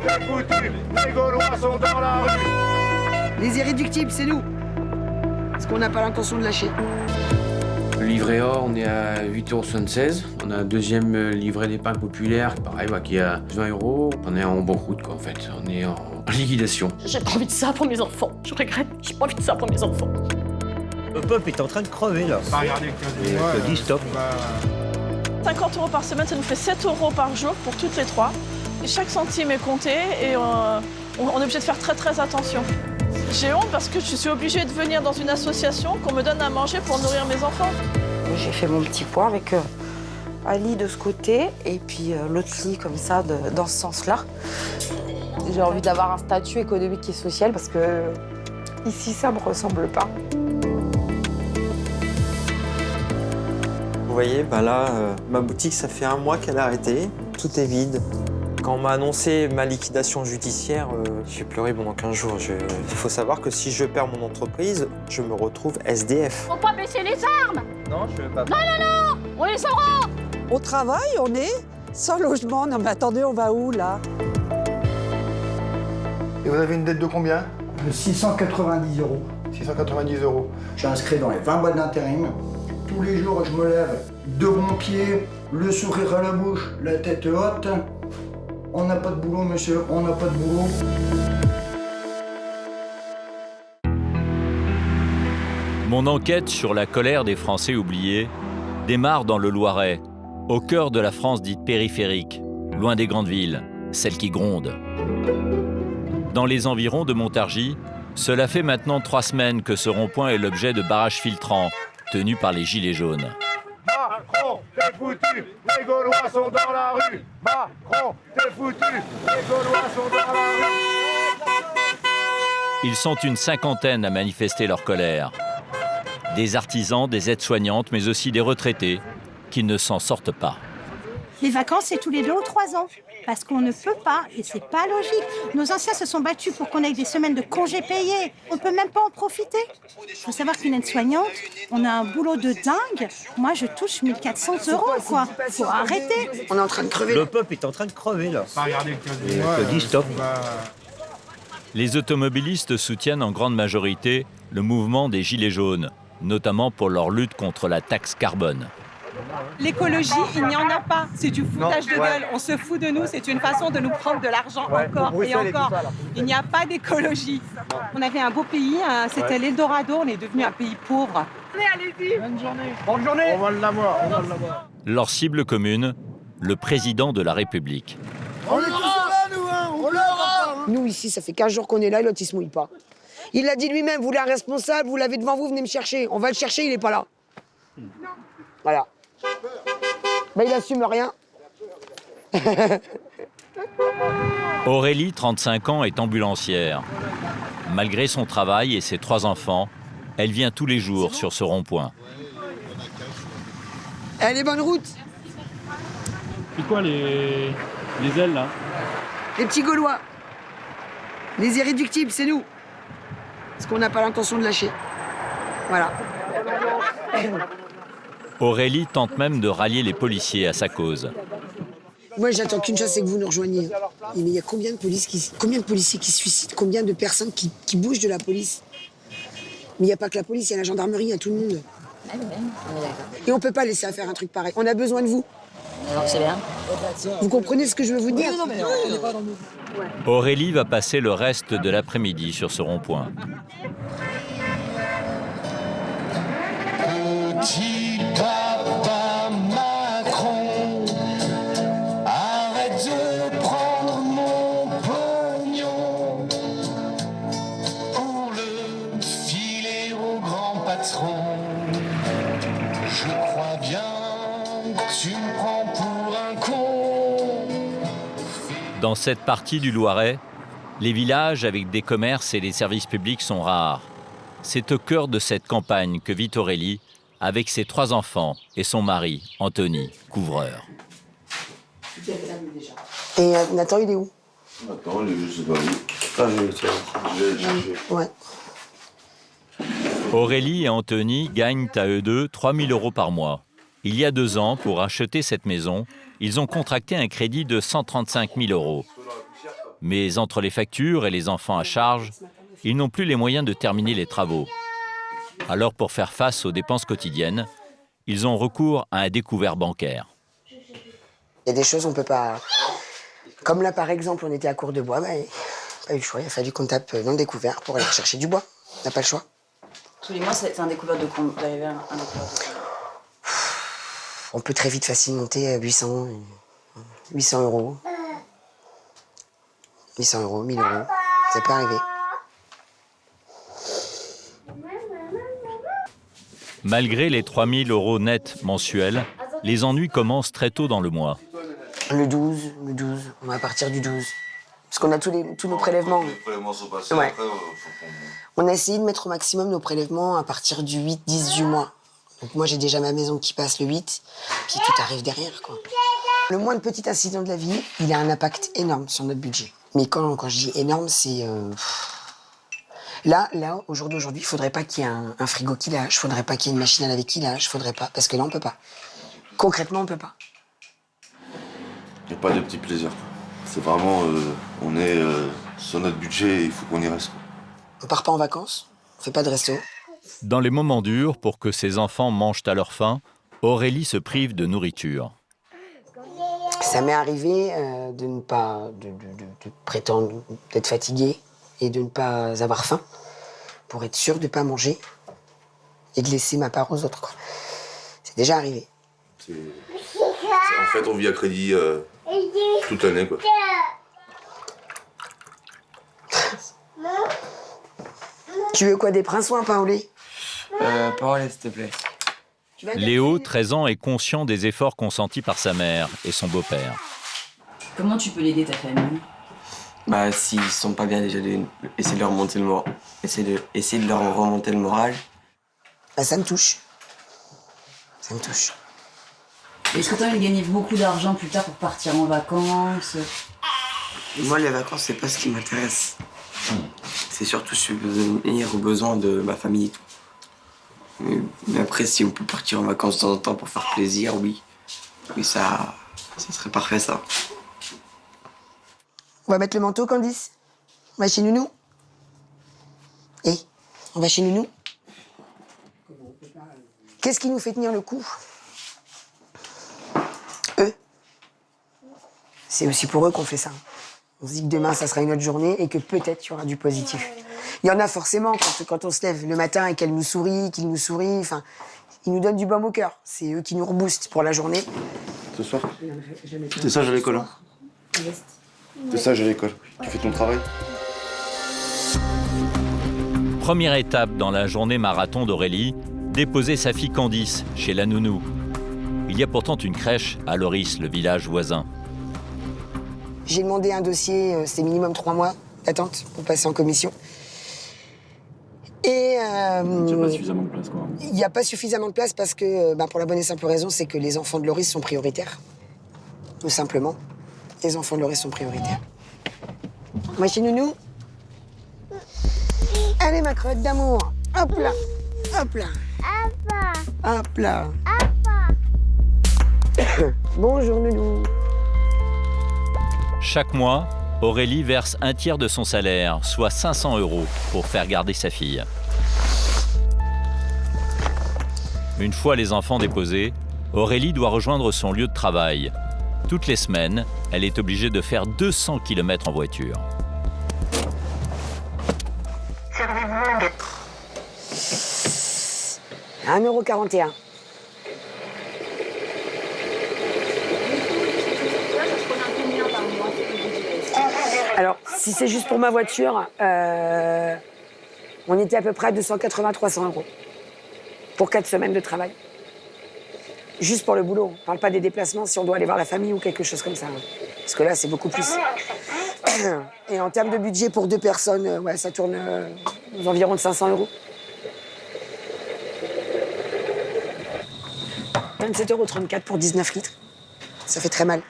t'es foutu, les Gaulois sont dans la rue. Les irréductibles, c'est nous. Parce qu'on n'a pas l'intention de lâcher. Le livret A, on est à 8,76 €. On a un deuxième livret d'épargne populaire, pareil, qui est à 20 €. On est en banqueroute, quoi, en fait. On est en liquidation. J'ai pas envie de ça pour mes enfants. Je regrette. J'ai pas envie de ça pour mes enfants. Le peuple est en train de crever, là. Je dis stop. 50 € par semaine, ça nous fait 7 € par jour pour toutes les trois. Et chaque centime est compté et on est obligé de faire très attention. J'ai honte parce que je suis obligée de venir dans une association qu'on me donne à manger pour nourrir mes enfants. J'ai fait mon petit point avec un lit de ce côté et puis l'autre lit comme ça dans ce sens-là. J'ai envie d'avoir un statut économique et social parce que ici, ça me ressemble pas. Vous voyez, là, ma boutique, ça fait 1 mois qu'elle a arrêté. Tout est vide. Quand on m'a annoncé ma liquidation judiciaire, j'ai pleuré pendant 15 jours. Il faut savoir que si je perds mon entreprise, je me retrouve SDF. Faut pas baisser les armes. Non, je ne veux pas. Non, on les aura. Au travail, on est sans logement. Non mais attendez, on va où là? Et vous avez une dette de combien? De 690 €. 690 €. Je suis inscrit dans les 20 boîtes d'intérim. Tous les jours, je me lève de bon pied, le sourire à la bouche, la tête haute. On n'a pas de boulot, monsieur, on n'a pas de boulot. Mon enquête sur la colère des Français oubliés démarre dans le Loiret, au cœur de la France dite périphérique, loin des grandes villes, celles qui grondent. Dans les environs de Montargis, cela fait maintenant 3 semaines que ce rond-point est l'objet de barrages filtrants tenus par les Gilets jaunes. Macron, t'es foutu, les Gaulois sont dans la rue. Macron, t'es foutu, les Gaulois sont dans la rue. Ils sont une cinquantaine à manifester leur colère. Des artisans, des aides-soignantes, mais aussi des retraités qui ne s'en sortent pas. Les vacances, c'est tous les 2 ou 3 ans. Parce qu'on ne peut pas, et c'est pas logique. Nos anciens se sont battus pour qu'on ait des semaines de congés payés. On peut même pas en profiter. Il faut savoir qu'une aide-soignante, on a un boulot de dingue. Moi, je touche 1 400 €, quoi. Faut arrêter. On est en train de crever. Le peuple est en train de crever, là. Je dis stop. Les automobilistes soutiennent en grande majorité le mouvement des Gilets jaunes, notamment pour leur lutte contre la taxe carbone. L'écologie, il n'y en a pas. C'est du foutage de gueule. On se fout de nous. C'est une façon de nous prendre de l'argent encore et encore. Il n'y a pas d'écologie. On avait un beau pays, c'était l'Eldorado. On est devenu un pays pauvre. Allez-y. Bonne journée. Bonne journée. On va l'avoir, on va l'avoir. Leur cible commune, le président de la République. On est tous là, nous, hein. On l'aura. Nous, ici, ça fait 15 jours qu'on est là et l'autre, il se mouille pas. Il l'a dit lui-même, vous voulez un responsable, vous l'avez devant vous, venez me chercher. On va le chercher, il est pas là. Voilà. Il assume rien. Aurélie, 35 ans, est ambulancière. Malgré son travail et ses 3 enfants, elle vient tous les jours sur ce rond-point. Elle est bonne route. C'est quoi les ailes là? Les petits Gaulois. Les irréductibles, c'est nous. Parce qu'on n'a pas l'intention de lâcher. Voilà. Aurélie tente même de rallier les policiers à sa cause. Moi, j'attends qu'une chose, c'est que vous nous rejoigniez. Mais il y a combien de policiers qui se suicident? Combien de personnes qui bougent de la police? Mais il n'y a pas que la police, il y a la gendarmerie, il y a tout le monde. Et on ne peut pas laisser faire un truc pareil. On a besoin de vous. C'est bien. Vous comprenez ce que je veux vous dire? Aurélie va passer le reste de l'après-midi sur ce rond-point. Petit papa Macron, arrête de prendre mon pognon pour le filer au grand patron. Je crois bien que tu me prends pour un con. Dans cette partie du Loiret, les villages avec des commerces et des services publics sont rares. C'est au cœur de cette campagne que vit Aurélie, avec ses 3 enfants et son mari, Anthony, couvreur. Et Nathan, il est où? Nathan, je sais pas où. Ah, je vais le chercher. Ouais. Aurélie et Anthony gagnent à eux deux 3 000 € par mois. Il y a 2 ans, pour acheter cette maison, ils ont contracté un crédit de 135 000 €. Mais entre les factures et les enfants à charge, ils n'ont plus les moyens de terminer les travaux. Alors pour faire face aux dépenses quotidiennes, ils ont recours à un découvert bancaire. Il y a des choses on peut pas... Comme là par exemple on était à court de bois, pas eu le choix, il a fallu qu'on tape dans le découvert pour aller chercher du bois. On n'a pas le choix. Tous les mois, c'est un découvert de combien? D'arriver à un découvert de combien? On peut très vite facilement monter à 800 euros. 800 euros, 1000 euros, ça peut arriver. Malgré les 3 000 euros nets mensuels, les ennuis commencent très tôt dans le mois. Le 12, on va partir du 12. Parce qu'on a tous nos prélèvements. Les prélèvements sont passés, Ouais. après, On a essayé de mettre au maximum nos prélèvements à partir du 8-10 du mois. Donc moi j'ai déjà ma maison qui passe le 8, puis tout arrive derrière, quoi. Le moindre petit incident de la vie, il a un impact énorme sur notre budget. Mais quand je dis énorme, c'est... Là, au jour d'aujourd'hui, il faudrait pas qu'il y ait un frigo qui lâche, faudrait pas qu'il y ait une machine à laver qui lâche, faudrait pas, parce que là on peut pas. Concrètement, on peut pas. il n'y a pas de petits plaisirs. C'est vraiment, on est sur notre budget et il faut qu'on y reste. On part pas en vacances, on fait pas de resto. Dans les moments durs, pour que ses enfants mangent à leur faim, Aurélie se prive de nourriture. Ça m'est arrivé de ne pas de prétendre d'être fatiguée et de ne pas avoir faim pour être sûre de ne pas manger et de laisser ma part aux autres, quoi. C'est déjà arrivé. En fait, on vit à crédit toute l'année, quoi. Tu veux quoi, des prinçoins, Paolé? Paolé, s'il te plaît. Léo, 13 ans, est conscient des efforts consentis par sa mère et son beau-père. Comment tu peux l'aider, ta famille? Bah, s'ils sont pas bien, déjà, essayer de leur remonter le moral. Essayer de leur remonter le moral. Bah, ça me touche. Ça me touche. Est-ce que tu as envie de gagner beaucoup d'argent plus tard pour partir en vacances? Moi, les vacances, c'est pas ce qui m'intéresse. C'est surtout subvenir aux besoins de ma famille et tout. Mais après, si on peut partir en vacances de temps en temps pour faire plaisir, oui. Oui, ça serait parfait, ça. On va mettre le manteau, Candice? On va chez Nounou? On va chez Nounou? Qu'est-ce qui nous fait tenir le coup? Eux. C'est aussi pour eux qu'on fait ça. On se dit que demain, ça sera une autre journée et que peut-être il y aura du positif. Il y en a forcément quand on se lève le matin et qu'elle nous sourit, qu'ils nous sourient. Enfin, ils nous donnent du baume au cœur. C'est eux qui nous reboostent pour la journée. Ce soir, t'es sage à l'école, hein? T'es sage à l'école. Tu fais ton travail. Première étape dans la journée marathon d'Aurélie, déposer sa fille Candice chez la nounou. Il y a pourtant une crèche à Loris, le village voisin. J'ai demandé un dossier, c'est minimum 3 mois d'attente pour passer en commission. Et il n'y a pas suffisamment de place, quoi. Il n'y a pas suffisamment de place parce que, pour la bonne et simple raison, c'est que les enfants de Loris sont prioritaires. Tout simplement. Les enfants de Loris sont prioritaires. Moi, chez Nounou. Allez, ma crotte d'amour. Hop là. Hop là. Hop là. Bonjour, Nounou. Chaque mois, Aurélie verse un tiers de son salaire, soit 500 € pour faire garder sa fille. Une fois les enfants déposés, Aurélie doit rejoindre son lieu de travail. Toutes les semaines, elle est obligée de faire 200 km en voiture. Servez-vous. 1,41 €. Alors, si c'est juste pour ma voiture, on était à peu près à 280-300 € pour 4 semaines de travail. Juste pour le boulot. On ne parle pas des déplacements si on doit aller voir la famille ou quelque chose comme ça. Parce que là, c'est beaucoup plus. Et en termes de budget pour 2 personnes, ça tourne aux environs de 500 €. 27,34 € pour 19 litres. Ça fait très mal.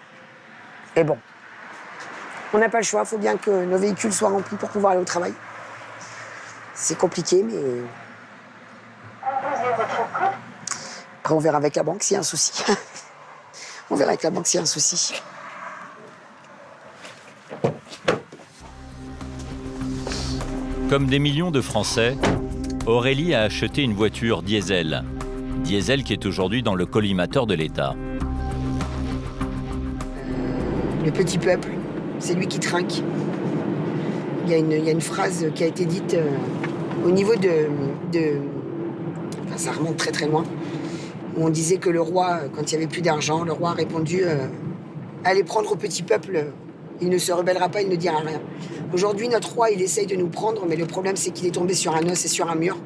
Et bon. On n'a pas le choix, il faut bien que nos véhicules soient remplis pour pouvoir aller au travail. C'est compliqué, mais... Après, on verra avec la banque s'il y a un souci. On verra avec la banque s'il y a un souci. Comme des millions de Français, Aurélie a acheté une voiture diesel. Diesel qui est aujourd'hui dans le collimateur de l'État. Le petit peuple, c'est lui qui trinque. Il y a une phrase qui a été dite au niveau enfin, ça remonte très très loin, où on disait que le roi, quand il n'y avait plus d'argent, le roi a répondu allez prendre au petit peuple, il ne se rebellera pas, il ne dira rien. Aujourd'hui, notre roi, il essaye de nous prendre, mais le problème, c'est qu'il est tombé sur un os et sur un mur.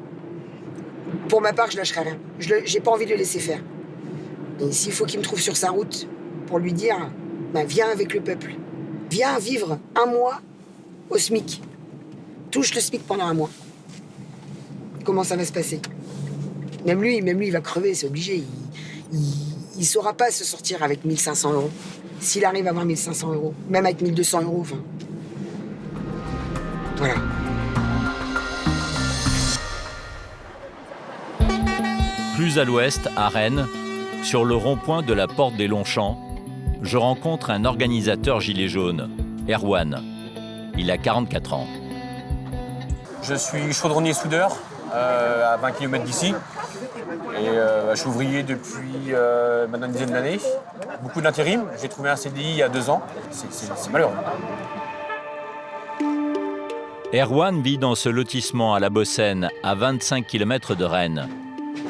Pour ma part, je lâcherai rien. J'ai pas envie de le laisser faire. Et s'il faut qu'il me trouve sur sa route pour lui dire viens avec le peuple. Viens vivre un mois au SMIC. Touche le SMIC pendant un mois. Comment ça va se passer ? Même lui, il va crever, c'est obligé. Il saura pas se sortir avec 1 500 €. S'il arrive à avoir 1 500 €, même avec 1 200 €, enfin... Voilà. Plus à l'ouest, à Rennes, sur le rond-point de la Porte des Longchamps, je rencontre un organisateur gilet jaune, Erwan. Il a 44 ans. Je suis chaudronnier soudeur à 20 km d'ici. Et je suis ouvrier depuis maintenant une dizaine d'années. Beaucoup d'intérim. J'ai trouvé un CDI il y a 2 ans. C'est malheureux. Erwan vit dans ce lotissement à la Bossenne, à 25 km de Rennes.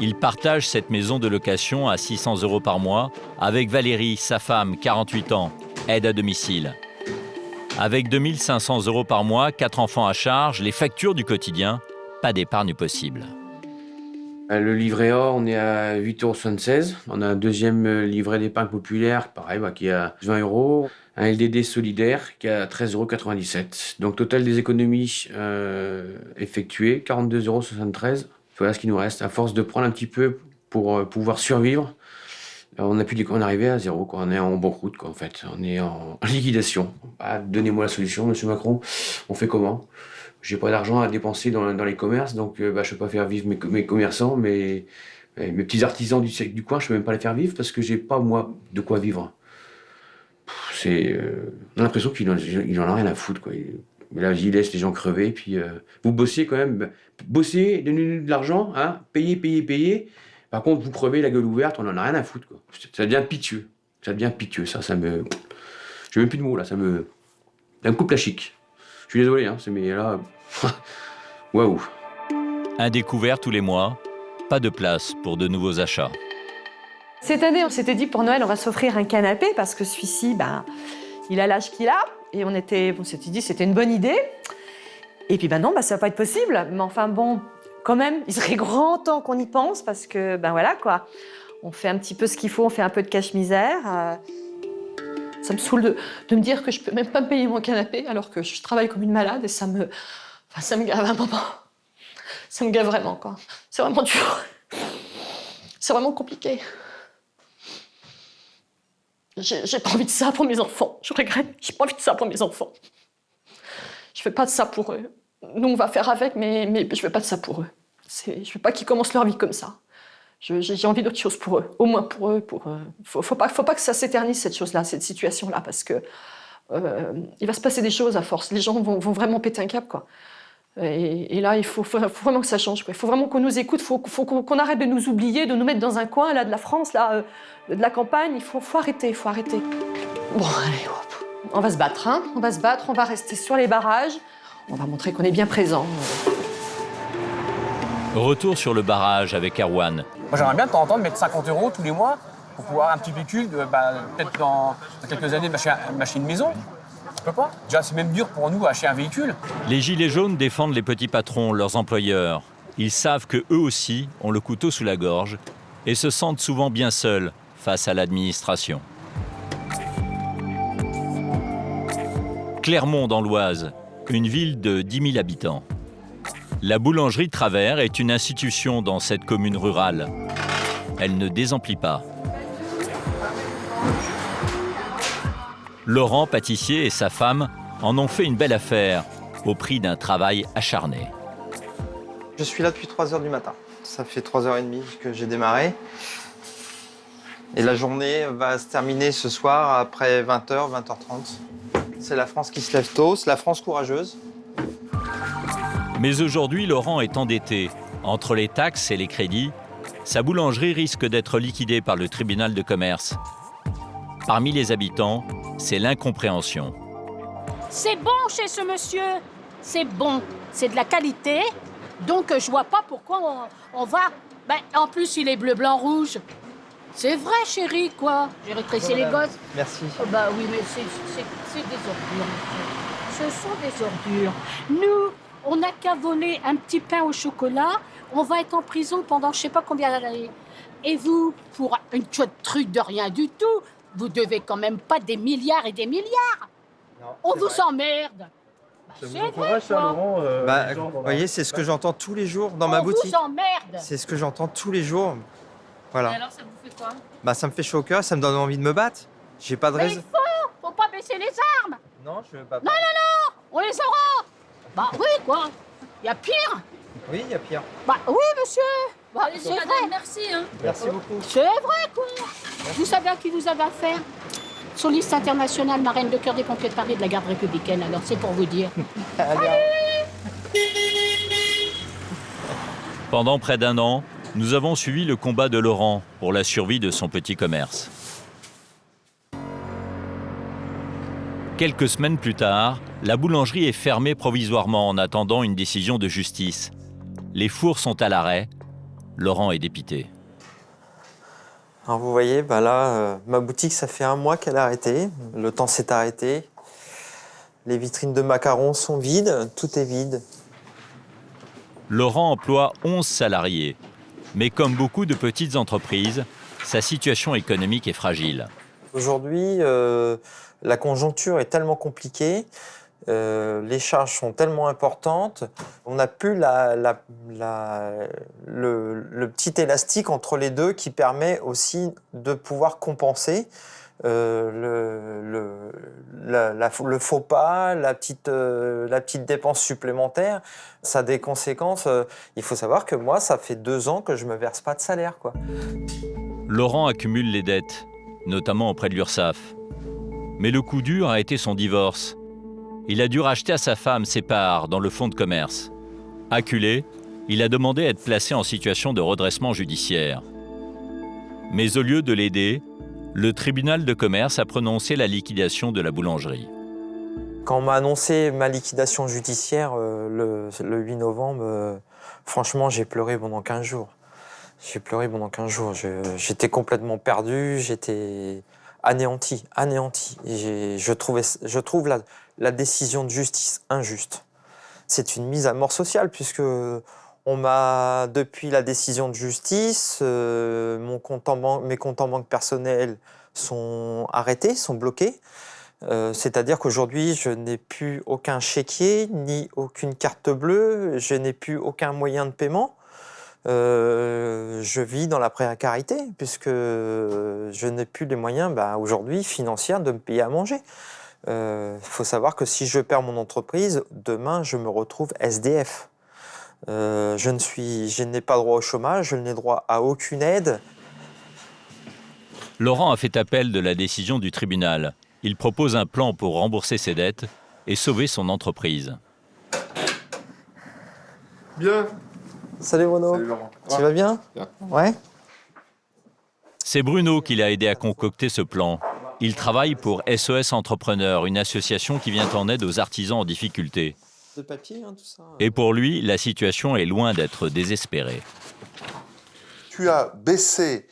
Il partage cette maison de location à 600 € par mois avec Valérie, sa femme, 48 ans, aide à domicile. Avec 2 500 € par mois, 4 enfants à charge, les factures du quotidien, pas d'épargne possible. Le livret A, on est à 8,76 €. On a un deuxième livret d'épargne populaire, pareil, qui est à 20 €. Un LDD solidaire qui est à 13,97 €. Donc total des économies effectuées, 42,73 €. Voilà ce qui nous reste. À force de prendre un petit peu pour pouvoir survivre, on est arrivé à zéro, quoi. On est en banqueroute, quoi, en fait. On est en liquidation. Donnez-moi la solution, monsieur Macron. On fait comment ? J'ai pas d'argent à dépenser dans les commerces, donc je peux pas faire vivre mes commerçants, mes petits artisans du coin, je peux même pas les faire vivre parce que j'ai pas, moi, de quoi vivre. On a l'impression qu'il en a rien à foutre, quoi. Mais là, j'y laisse les gens crever, puis vous bossez quand même. Bossez, donnez-nous de l'argent, hein, payez. Par contre, vous crevez la gueule ouverte, on en a rien à foutre, quoi. Ça devient pitié. Ça me... J'ai même plus de mots, là, ça me coupe la chic. Je suis désolé, hein, mais là... Waouh. Un découvert tous les mois, pas de place pour de nouveaux achats. Cette année, on s'était dit pour Noël, on va s'offrir un canapé parce que celui-ci, il a l'âge qu'il a. Et on s'était dit c'était une bonne idée. Et puis non, ça va pas être possible. Mais enfin bon, quand même, il serait grand temps qu'on y pense parce que, voilà quoi. On fait un petit peu ce qu'il faut, on fait un peu de cache-misère. Ça me saoule de me dire que je peux même pas me payer mon canapé alors que je travaille comme une malade et ça me gave un moment. Ça me gave vraiment, quoi. C'est vraiment dur. C'est vraiment compliqué. J'ai pas envie de ça pour mes enfants. Je regrette. J'ai pas envie de ça pour mes enfants. Je fais pas de ça pour eux. Nous, on va faire avec, mais je veux pas de ça pour eux. Je veux pas qu'ils commencent leur vie comme ça. J'ai envie d'autre chose pour eux, au moins pour eux. Faut pas que ça s'éternise, cette chose-là, cette situation-là, parce que il va se passer des choses à force. Les gens vont vraiment péter un câble, quoi. Et là, il faut vraiment que ça change, quoi. Il faut vraiment qu'on nous écoute, faut qu'on arrête de nous oublier, de nous mettre dans un coin là de la France, là, de la campagne. Il faut arrêter, Bon, allez, hop. On va se battre, hein. On va se battre, on va rester sur les barrages. On va montrer qu'on est bien présent. Retour sur le barrage avec Erwan. Moi, j'aimerais bien de temps en temps mettre 50 € tous les mois pour pouvoir un petit véhicule, peut-être dans quelques années, m'acheter une maison. Je peux pas. Déjà, c'est même dur pour nous acheter un véhicule. Les gilets jaunes défendent les petits patrons, leurs employeurs. Ils savent qu'eux aussi ont le couteau sous la gorge et se sentent souvent bien seuls face à l'administration. Clermont dans l'Oise, une ville de 10 000 habitants. La boulangerie Travers est une institution dans cette commune rurale. Elle ne désemplit pas. Laurent, pâtissier, et sa femme en ont fait une belle affaire, au prix d'un travail acharné. Je suis là depuis 3 h du matin. Ça fait 3 h 30 que j'ai démarré. Et la journée va se terminer ce soir après 20 h, 20 h 30. C'est la France qui se lève tôt, c'est la France courageuse. Mais aujourd'hui, Laurent est endetté. Entre les taxes et les crédits, sa boulangerie risque d'être liquidée par le tribunal de commerce. Parmi les habitants, c'est l'incompréhension. C'est bon chez ce monsieur, c'est bon, c'est de la qualité, donc je vois pas pourquoi on va... Ben, en plus, il est bleu, blanc, rouge. C'est vrai, chérie, quoi. J'ai rétréci les gosses. Merci. Oh, bah oui, mais c'est des ordures. Ce sont des ordures. Nous, on n'a qu'à voler un petit pain au chocolat, on va être en prison pendant je sais pas combien d'années. Et vous, pour une chouette truc de rien du tout, vous devez quand même pas des milliards et des milliards. Non, on vous emmerde. Bah, c'est vrai, quoi. Vous voyez, c'est ce que j'entends tous les jours dans ma boutique. On vous emmerde. C'est ce que j'entends tous les jours. Voilà. Et alors, ça vous fait quoi? Bah, ça me fait chaud au cœur, ça me donne envie de me battre. J'ai pas de Mais raison. il faut pas baisser les armes. Non, je veux pas. Non, on les aura. Bah oui, quoi. Il y a pire. Oui, il y a pire. Bah oui, monsieur. Bah, c'est vrai. Merci. Hein. Merci beaucoup. C'est vrai, quoi. Vous savez à qui vous avez affaire? Sur liste internationale, marraine de cœur des pompiers de Paris de la garde républicaine, alors c'est pour vous dire. Pendant près d'un an, nous avons suivi le combat de Laurent pour la survie de son petit commerce. Quelques semaines plus tard, la boulangerie est fermée provisoirement en attendant une décision de justice. Les fours sont à l'arrêt. Laurent est dépité. Alors vous voyez, bah là, ma boutique, ça fait un mois qu'elle a arrêté. Le temps s'est arrêté. Les vitrines de macarons sont vides, tout est vide. Laurent emploie 11 salariés. Mais comme beaucoup de petites entreprises, sa situation économique est fragile. Aujourd'hui, la conjoncture est tellement compliquée, les charges sont tellement importantes, on n'a plus le petit élastique entre les deux qui permet aussi de pouvoir compenser le faux pas, la petite dépense supplémentaire. Ça a des conséquences. Il faut savoir que moi, ça fait 2 ans que je ne me verse pas de salaire, quoi. Laurent accumule les dettes, notamment auprès de l'URSSAF. Mais le coup dur a été son divorce. Il a dû racheter à sa femme ses parts dans le fonds de commerce. Acculé, il a demandé à être placé en situation de redressement judiciaire. Mais au lieu de l'aider, le tribunal de commerce a prononcé la liquidation de la boulangerie. Quand on m'a annoncé ma liquidation judiciaire le 8 novembre, franchement, j'ai pleuré pendant 15 jours. J'ai pleuré pendant 15 jours. J'étais complètement perdu, j'étais anéanti. Et je trouve la décision de justice injuste. C'est une mise à mort sociale, puisque on m'a, depuis la décision de justice, mes comptes en banque personnels sont arrêtés, sont bloqués. C'est-à-dire qu'aujourd'hui, je n'ai plus aucun chéquier, ni aucune carte bleue, je n'ai plus aucun moyen de paiement. Je vis dans la précarité, puisque je n'ai plus les moyens, aujourd'hui, financiers, de me payer à manger. Faut savoir que si je perds mon entreprise, demain, je me retrouve SDF. Je n'ai pas droit au chômage, je n'ai droit à aucune aide. Laurent a fait appel de la décision du tribunal. Il propose un plan pour rembourser ses dettes et sauver son entreprise. Bien. Salut Bruno. Salut Laurent. Tu vas bien? Ouais. C'est Bruno qui l'a aidé à concocter ce plan. Il travaille pour SOS Entrepreneurs, une association qui vient en aide aux artisans en difficulté. De papier, tout ça. Et pour lui, la situation est loin d'être désespérée. Tu as baissé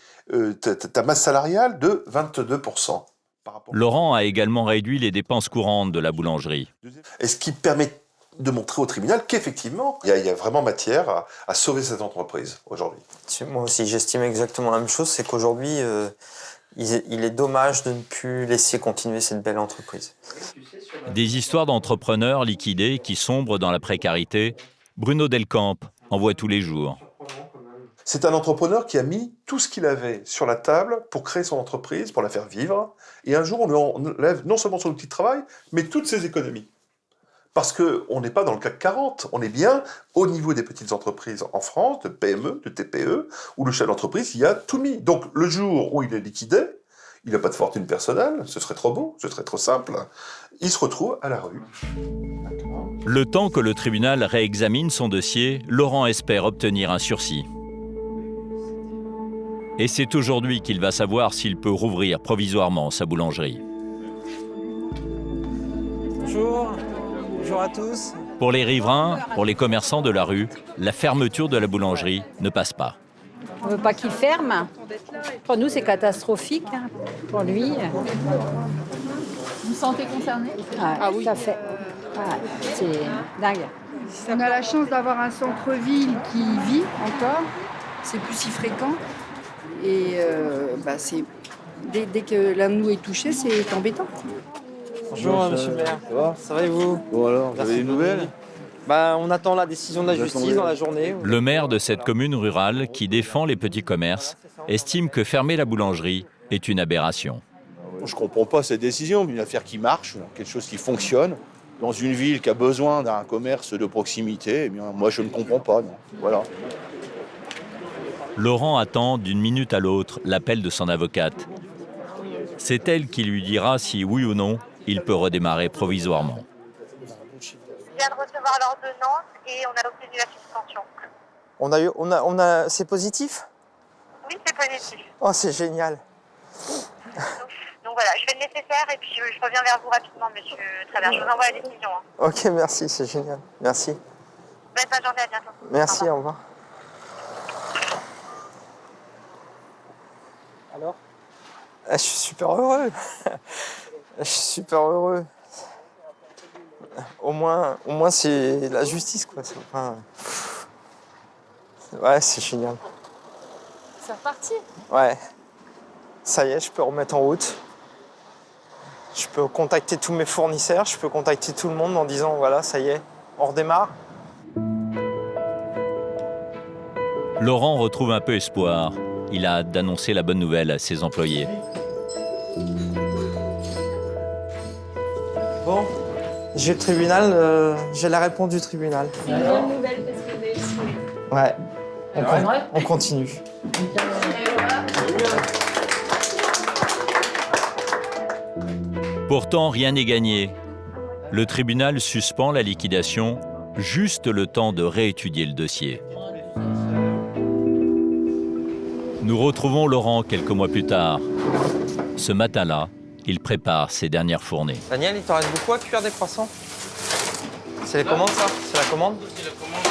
ta masse salariale de 22%. Laurent a également réduit les dépenses courantes de la boulangerie. Et ce qui permet de montrer au tribunal qu'effectivement, il y a vraiment matière à sauver cette entreprise aujourd'hui. Moi aussi, j'estime exactement la même chose, c'est qu'aujourd'hui, il est dommage de ne plus laisser continuer cette belle entreprise. Des histoires d'entrepreneurs liquidés qui sombrent dans la précarité, Bruno Delcamp en voit tous les jours. C'est un entrepreneur qui a mis tout ce qu'il avait sur la table pour créer son entreprise, pour la faire vivre. Et un jour, on lui enlève non seulement son outil de travail, mais toutes ses économies. Parce qu'on n'est pas dans le CAC 40, on est bien au niveau des petites entreprises en France, de PME, de TPE, où le chef d'entreprise y a tout mis. Donc le jour où il est liquidé, Il n'a pas de fortune personnelle, ce serait trop beau, ce serait trop simple. Il se retrouve à la rue. Le temps que le tribunal réexamine son dossier, Laurent espère obtenir un sursis. Et c'est aujourd'hui qu'il va savoir s'il peut rouvrir provisoirement sa boulangerie. Bonjour, bonjour à tous. Pour les riverains, pour les commerçants de la rue, la fermeture de la boulangerie ne passe pas. On ne veut pas qu'il ferme. Pour nous, c'est catastrophique. Pour lui. Vous vous sentez concerné? Ah oui, tout à fait. C'est dingue. On a la chance d'avoir un centre-ville qui vit encore. C'est plus si fréquent. Et dès que l'un de nous est touché, c'est embêtant. Bonjour, monsieur le maire. Ça va et vous? Bon alors, vous avez des nouvelles? On attend la décision de la justice dans la journée. Le maire de cette commune rurale, qui défend les petits commerces, estime que fermer la boulangerie est une aberration. Je ne comprends pas cette décision, une affaire qui marche, quelque chose qui fonctionne. Dans une ville qui a besoin d'un commerce de proximité, eh bien, moi je ne comprends pas. Non. Voilà. Laurent attend d'une minute à l'autre l'appel de son avocate. C'est elle qui lui dira si oui ou non il peut redémarrer provisoirement. Je viens de recevoir l'ordonnance et on a obtenu la suspension. C'est positif? Oui, c'est positif. Oh, c'est génial. Donc voilà, je fais le nécessaire et puis je reviens vers vous rapidement, monsieur. Très bien, je vous envoie la décision. Ok, merci, c'est génial. Merci. Bonne fin de journée, à bientôt. Merci, au revoir. Alors? Je suis super heureux. Je suis super heureux. Au moins c'est la justice, quoi. Ouais, c'est génial. C'est reparti. Ouais. Ça y est, je peux remettre en route. Je peux contacter tous mes fournisseurs, je peux contacter tout le monde en disant, voilà, ça y est, on redémarre. Laurent retrouve un peu espoir. Il a hâte d'annoncer la bonne nouvelle à ses employés. Bon, j'ai le tribunal, j'ai la réponse du tribunal. C'est une bonne nouvelle parce que vous avez échoué. Ouais, on continue. Pourtant, rien n'est gagné. Le tribunal suspend la liquidation, juste le temps de réétudier le dossier. Nous retrouvons Laurent quelques mois plus tard. Ce matin-là, il prépare ses dernières fournées. Daniel, il t'en reste beaucoup à cuire des croissants? C'est les commandes, ça? C'est la commande? C'est la commande des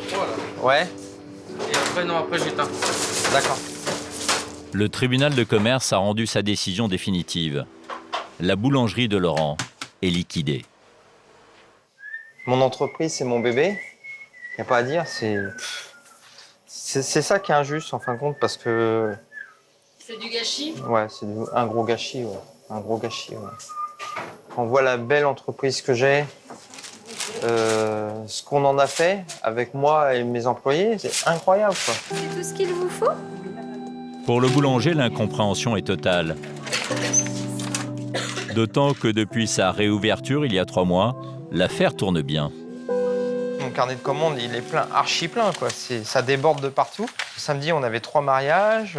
53, là. Ouais. Et après, non, après j'éteins. D'accord. Le tribunal de commerce a rendu sa décision définitive. La boulangerie de Laurent est liquidée. Mon entreprise, c'est mon bébé. Il n'y a pas à dire, c'est ça qui est injuste, en fin de compte, parce que... C'est du gâchis? Ouais, c'est un gros gâchis, ouais. Un gros gâchis, ouais. Quand on voit la belle entreprise que j'ai, ce qu'on en a fait avec moi et mes employés, c'est incroyable, quoi. C'est tout ce qu'il vous faut? Pour le boulanger, l'incompréhension est totale. D'autant que depuis sa réouverture il y a 3 mois, l'affaire tourne bien. Mon carnet de commandes, il est plein, archi plein, quoi. Ça déborde de partout. Samedi, on avait 3 mariages.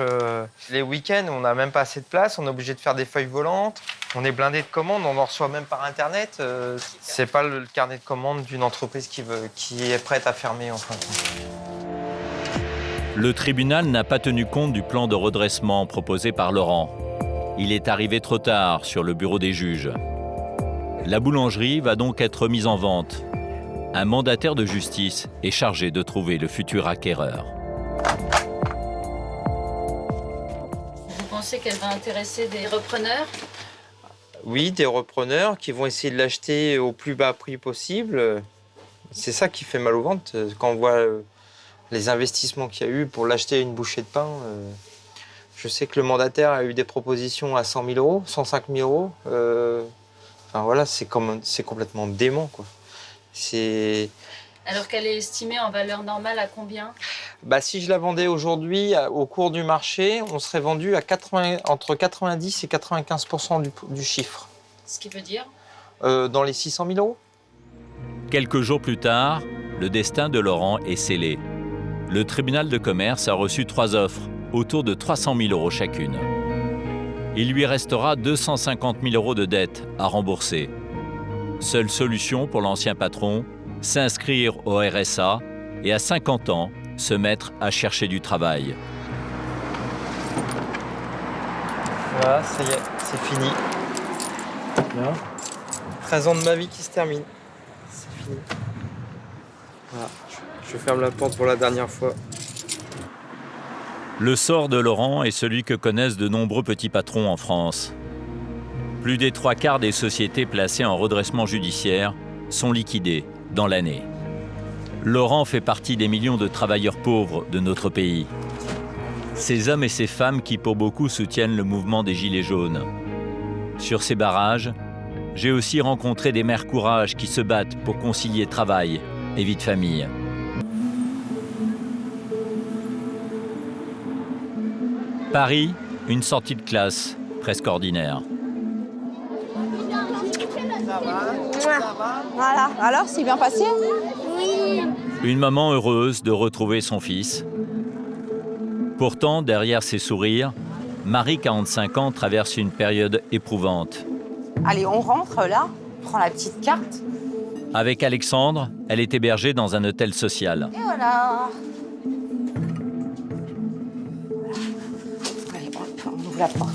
Les week-ends, on n'a même pas assez de place. On est obligé de faire des feuilles volantes. On est blindé de commandes. On en reçoit même par Internet. C'est pas le carnet de commandes d'une entreprise qui est prête à fermer, en fin de compte. Le tribunal n'a pas tenu compte du plan de redressement proposé par Laurent. Il est arrivé trop tard sur le bureau des juges. La boulangerie va donc être mise en vente. Un mandataire de justice est chargé de trouver le futur acquéreur. Vous pensez qu'elle va intéresser des repreneurs? Oui, des repreneurs qui vont essayer de l'acheter au plus bas prix possible. C'est ça qui fait mal au ventre. Quand on voit les investissements qu'il y a eu pour l'acheter une bouchée de pain... Je sais que le mandataire a eu des propositions à 100 000 euros, 105 000 euros. Enfin voilà, c'est complètement dément, quoi. Alors qu'elle est estimée en valeur normale à combien? Si je la vendais aujourd'hui au cours du marché, on serait vendu à entre 90 et 95% du chiffre. Ce qui veut dire? Dans les 600 000 euros. Quelques jours plus tard, le destin de Laurent est scellé. Le tribunal de commerce a reçu 3 offres, autour de 300 000 euros chacune. Il lui restera 250 000 € de dettes à rembourser. Seule solution pour l'ancien patron, s'inscrire au RSA et à 50 ans, se mettre à chercher du travail. Voilà, ça y est, c'est fini. Bien. 13 ans de ma vie qui se terminent. C'est fini. Voilà, je ferme la porte pour la dernière fois. Le sort de Laurent est celui que connaissent de nombreux petits patrons en France. Plus des 3/4 des sociétés placées en redressement judiciaire sont liquidées dans l'année. Laurent fait partie des millions de travailleurs pauvres de notre pays. Ces hommes et ces femmes qui pour beaucoup soutiennent le mouvement des Gilets jaunes. Sur ces barrages, j'ai aussi rencontré des mères courage qui se battent pour concilier travail et vie de famille. Paris, une sortie de classe presque ordinaire. Voilà, alors c'est bien passé? Oui. Une maman heureuse de retrouver son fils. Pourtant, derrière ses sourires, Marie, 45 ans, traverse une période éprouvante. Allez, on rentre là, on prend la petite carte. Avec Alexandre, elle est hébergée dans un hôtel social. Et voilà. Allez, hop, on ouvre la porte.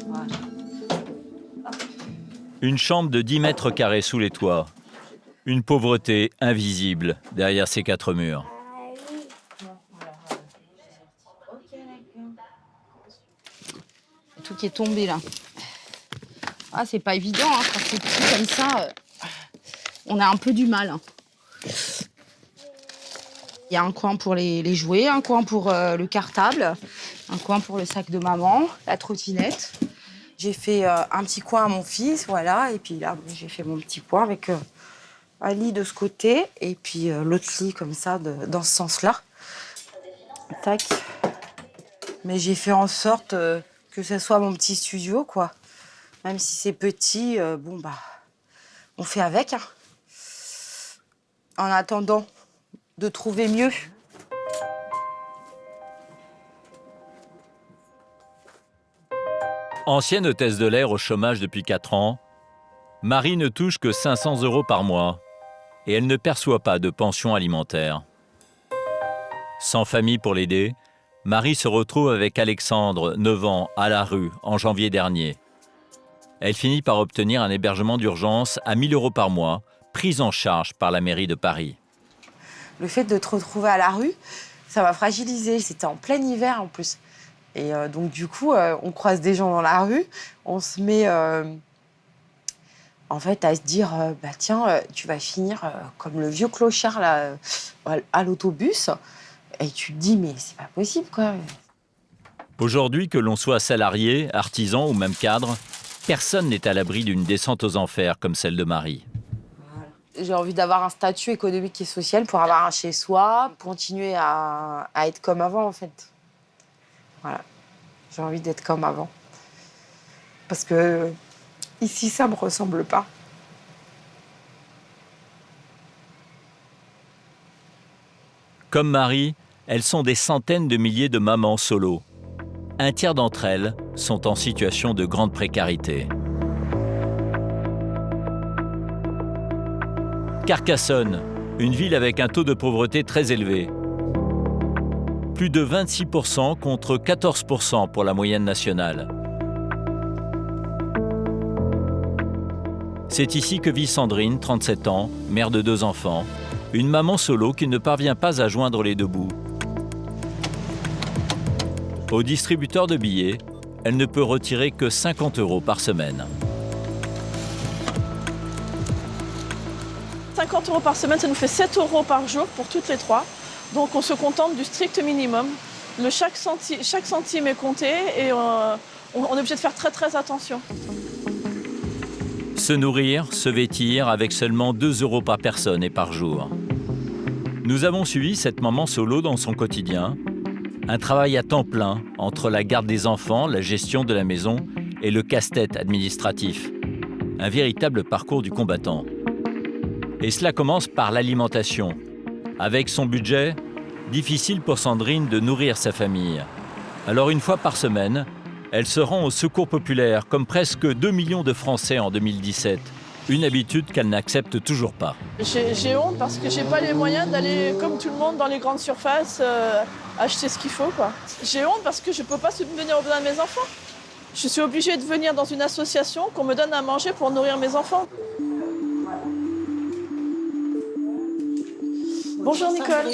Voilà. Une chambre de 10 mètres carrés sous les toits. Une pauvreté invisible derrière ces 4 murs. Tout qui est tombé là. Ah, c'est pas évident, hein, quand c'est petit comme ça, on a un peu du mal. Il y a un coin pour les jouets, un coin pour le cartable, un coin pour le sac de maman, la trottinette. J'ai fait un petit coin à mon fils, voilà, et puis là, j'ai fait mon petit coin avec un lit de ce côté, et puis l'autre lit comme ça, dans ce sens-là. Tac. Mais j'ai fait en sorte que ce soit mon petit studio, quoi. Même si c'est petit, bon, bah, on fait avec. Hein. En attendant de trouver mieux. Ancienne hôtesse de l'air au chômage depuis 4 ans, Marie ne touche que 500 € par mois et elle ne perçoit pas de pension alimentaire. Sans famille pour l'aider, Marie se retrouve avec Alexandre, 9 ans, à la rue en janvier dernier. Elle finit par obtenir un hébergement d'urgence à 1 000 € par mois, pris en charge par la mairie de Paris. Le fait de te retrouver à la rue, ça m'a fragilisée. C'était en plein hiver en plus. Et donc du coup, on croise des gens dans la rue, on se met en fait à se dire, bah tiens, tu vas finir comme le vieux clochard là, à l'autobus. Et tu te dis, mais c'est pas possible quoi. Aujourd'hui, que l'on soit salarié, artisan ou même cadre, personne n'est à l'abri d'une descente aux enfers comme celle de Marie. J'ai envie d'avoir un statut économique et social pour avoir un chez-soi, continuer à être comme avant en fait. Voilà, j'ai envie d'être comme avant. Parce que ici, ça me ressemble pas. Comme Marie, elles sont des centaines de milliers de mamans solo. Un tiers d'entre elles sont en situation de grande précarité. Carcassonne, une ville avec un taux de pauvreté très élevé. Plus de 26% contre 14% pour la moyenne nationale. C'est ici que vit Sandrine, 37 ans, mère de 2 enfants, une maman solo qui ne parvient pas à joindre les 2 bouts. Au distributeur de billets, elle ne peut retirer que 50 € par semaine. 50 € par semaine, ça nous fait 7 € par jour pour toutes les 3. Donc on se contente du strict minimum. Chaque centime est compté et on est obligé de faire très très attention. Se nourrir, se vêtir avec seulement 2 € par personne et par jour. Nous avons suivi cette maman solo dans son quotidien. Un travail à temps plein entre la garde des enfants, la gestion de la maison et le casse-tête administratif. Un véritable parcours du combattant. Et cela commence par l'alimentation. Avec son budget, difficile pour Sandrine de nourrir sa famille. Alors une fois par semaine, Elle se rend au secours populaire, comme presque 2 millions de Français en 2017. Une habitude qu'elle n'accepte toujours pas. J'ai honte parce que j'ai pas les moyens d'aller, comme tout le monde, dans les grandes surfaces, acheter ce qu'il faut, quoi. J'ai honte parce que je peux pas subvenir aux besoins de mes enfants. Je suis obligée de venir dans une association qu'on me donne à manger pour nourrir mes enfants. Bonjour Nicole.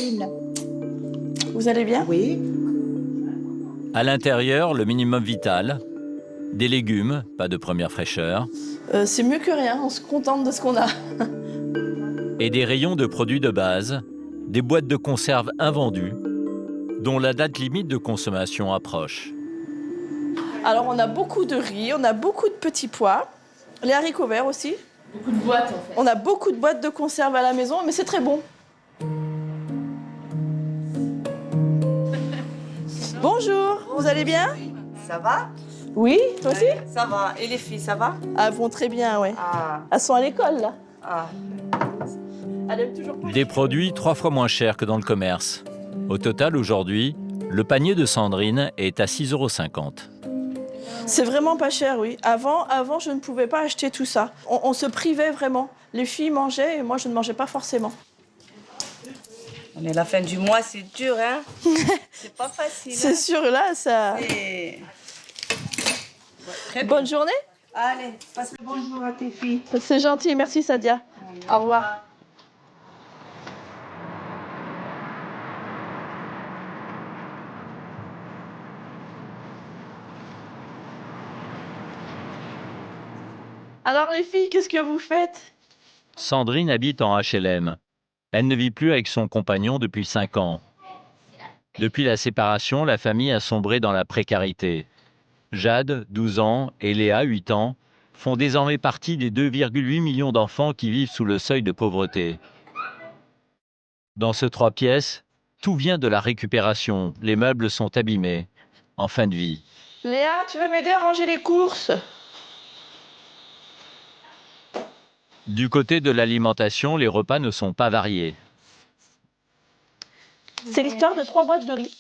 Vous allez bien? Oui. À l'intérieur, le minimum vital, des légumes, pas de première fraîcheur, C'est mieux que rien, on se contente de ce qu'on a. et des rayons de produits de base, des boîtes de conserve invendues, dont la date limite de consommation approche. Alors on a beaucoup de riz, on a beaucoup de petits pois, les haricots verts aussi. Beaucoup de boîtes en fait. On a beaucoup de boîtes de conserve à la maison, mais c'est très bon. Bonjour, vous allez bien? Ça va? Oui, toi aussi? Ça va. Et les filles, ça va? Elles vont très bien, ouais. Ah. Elles sont à l'école, là. Ah. Elles aiment toujours pas. Des produits 3 fois moins chers que dans le commerce. Au total, aujourd'hui, le panier de Sandrine est à 6,50 €. C'est vraiment pas cher, oui. Avant, je ne pouvais pas acheter tout ça. On se privait vraiment. Les filles mangeaient et moi, je ne mangeais pas forcément. Mais la fin du mois, c'est dur, hein? C'est pas facile. C'est sûr, là, ça... Bonne journée. Allez, passe le bonjour à tes filles. C'est gentil, merci Sadia. Au revoir. Alors les filles, qu'est-ce que vous faites? Sandrine habite en HLM. Elle ne vit plus avec son compagnon depuis 5 ans. Depuis la séparation, la famille a sombré dans la précarité. Jade, 12 ans, et Léa, 8 ans, font désormais partie des 2,8 millions d'enfants qui vivent sous le seuil de pauvreté. Dans ce 3 pièces, tout vient de la récupération. Les meubles sont abîmés, en fin de vie. Léa, tu veux m'aider à ranger les courses? Du côté de l'alimentation, les repas ne sont pas variés. C'est l'histoire de 3 boîtes de riz.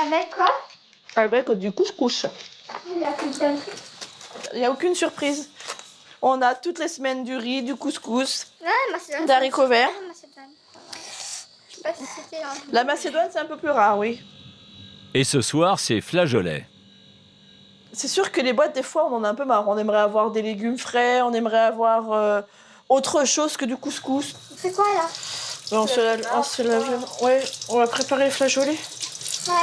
Avec quoi? Avec du couscous. Il n'y a aucune surprise. On a toutes les semaines du riz, du couscous, des haricots verts. Je sais pas si c'était La Macédoine, c'est un peu plus rare, oui. Et ce soir, c'est flageolet. C'est sûr que les boîtes, des fois, on en a un peu marre. On aimerait avoir des légumes frais, on aimerait avoir autre chose que du couscous. C'est quoi là? Ouais, on va préparer les flageolets. Ouais.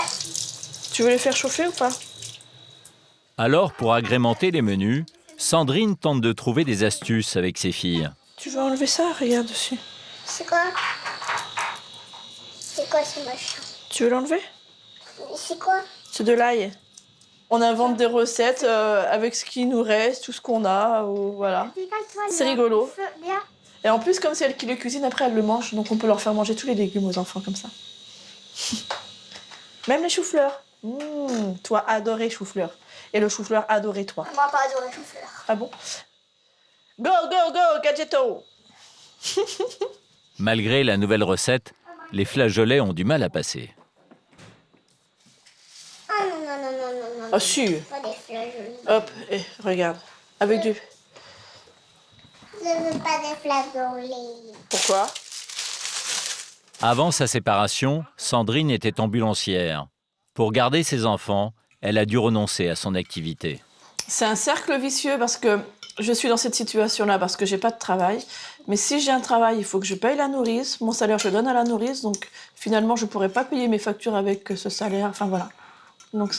Tu veux les faire chauffer ou pas? Alors, pour agrémenter les menus, Sandrine tente de trouver des astuces avec ses filles. Tu veux enlever ça? Regarde dessus. C'est quoi? C'est quoi ce machin? Tu veux l'enlever? C'est quoi? C'est de l'ail. On invente des recettes avec ce qui nous reste, tout ce qu'on a, voilà. C'est rigolo. Et en plus, comme c'est elle qui le cuisine, après elle le mange, donc on peut leur faire manger tous les légumes aux enfants comme ça. Même les choux-fleurs. Toi, adoré chou-fleur. Et le chou-fleur adoré toi. Moi, pas adoré chou-fleur. Ah bon? Go, go, go, Gadgetto! Malgré la nouvelle recette, les flageolets ont du mal à passer. Ah non, non, non, non, non, non. Ah si. Pas des flageolets. Hop, et regarde. Avec du... Je veux pas des flageolets. Pourquoi? Avant sa séparation, Sandrine était ambulancière. Pour garder ses enfants, elle a dû renoncer à son activité. C'est un cercle vicieux parce que je suis dans cette situation-là parce que j'ai pas de travail. Mais si j'ai un travail, il faut que je paye la nourrice. Mon salaire, je le donne à la nourrice. Donc finalement, je pourrais pas payer mes factures avec ce salaire. Enfin voilà. Donc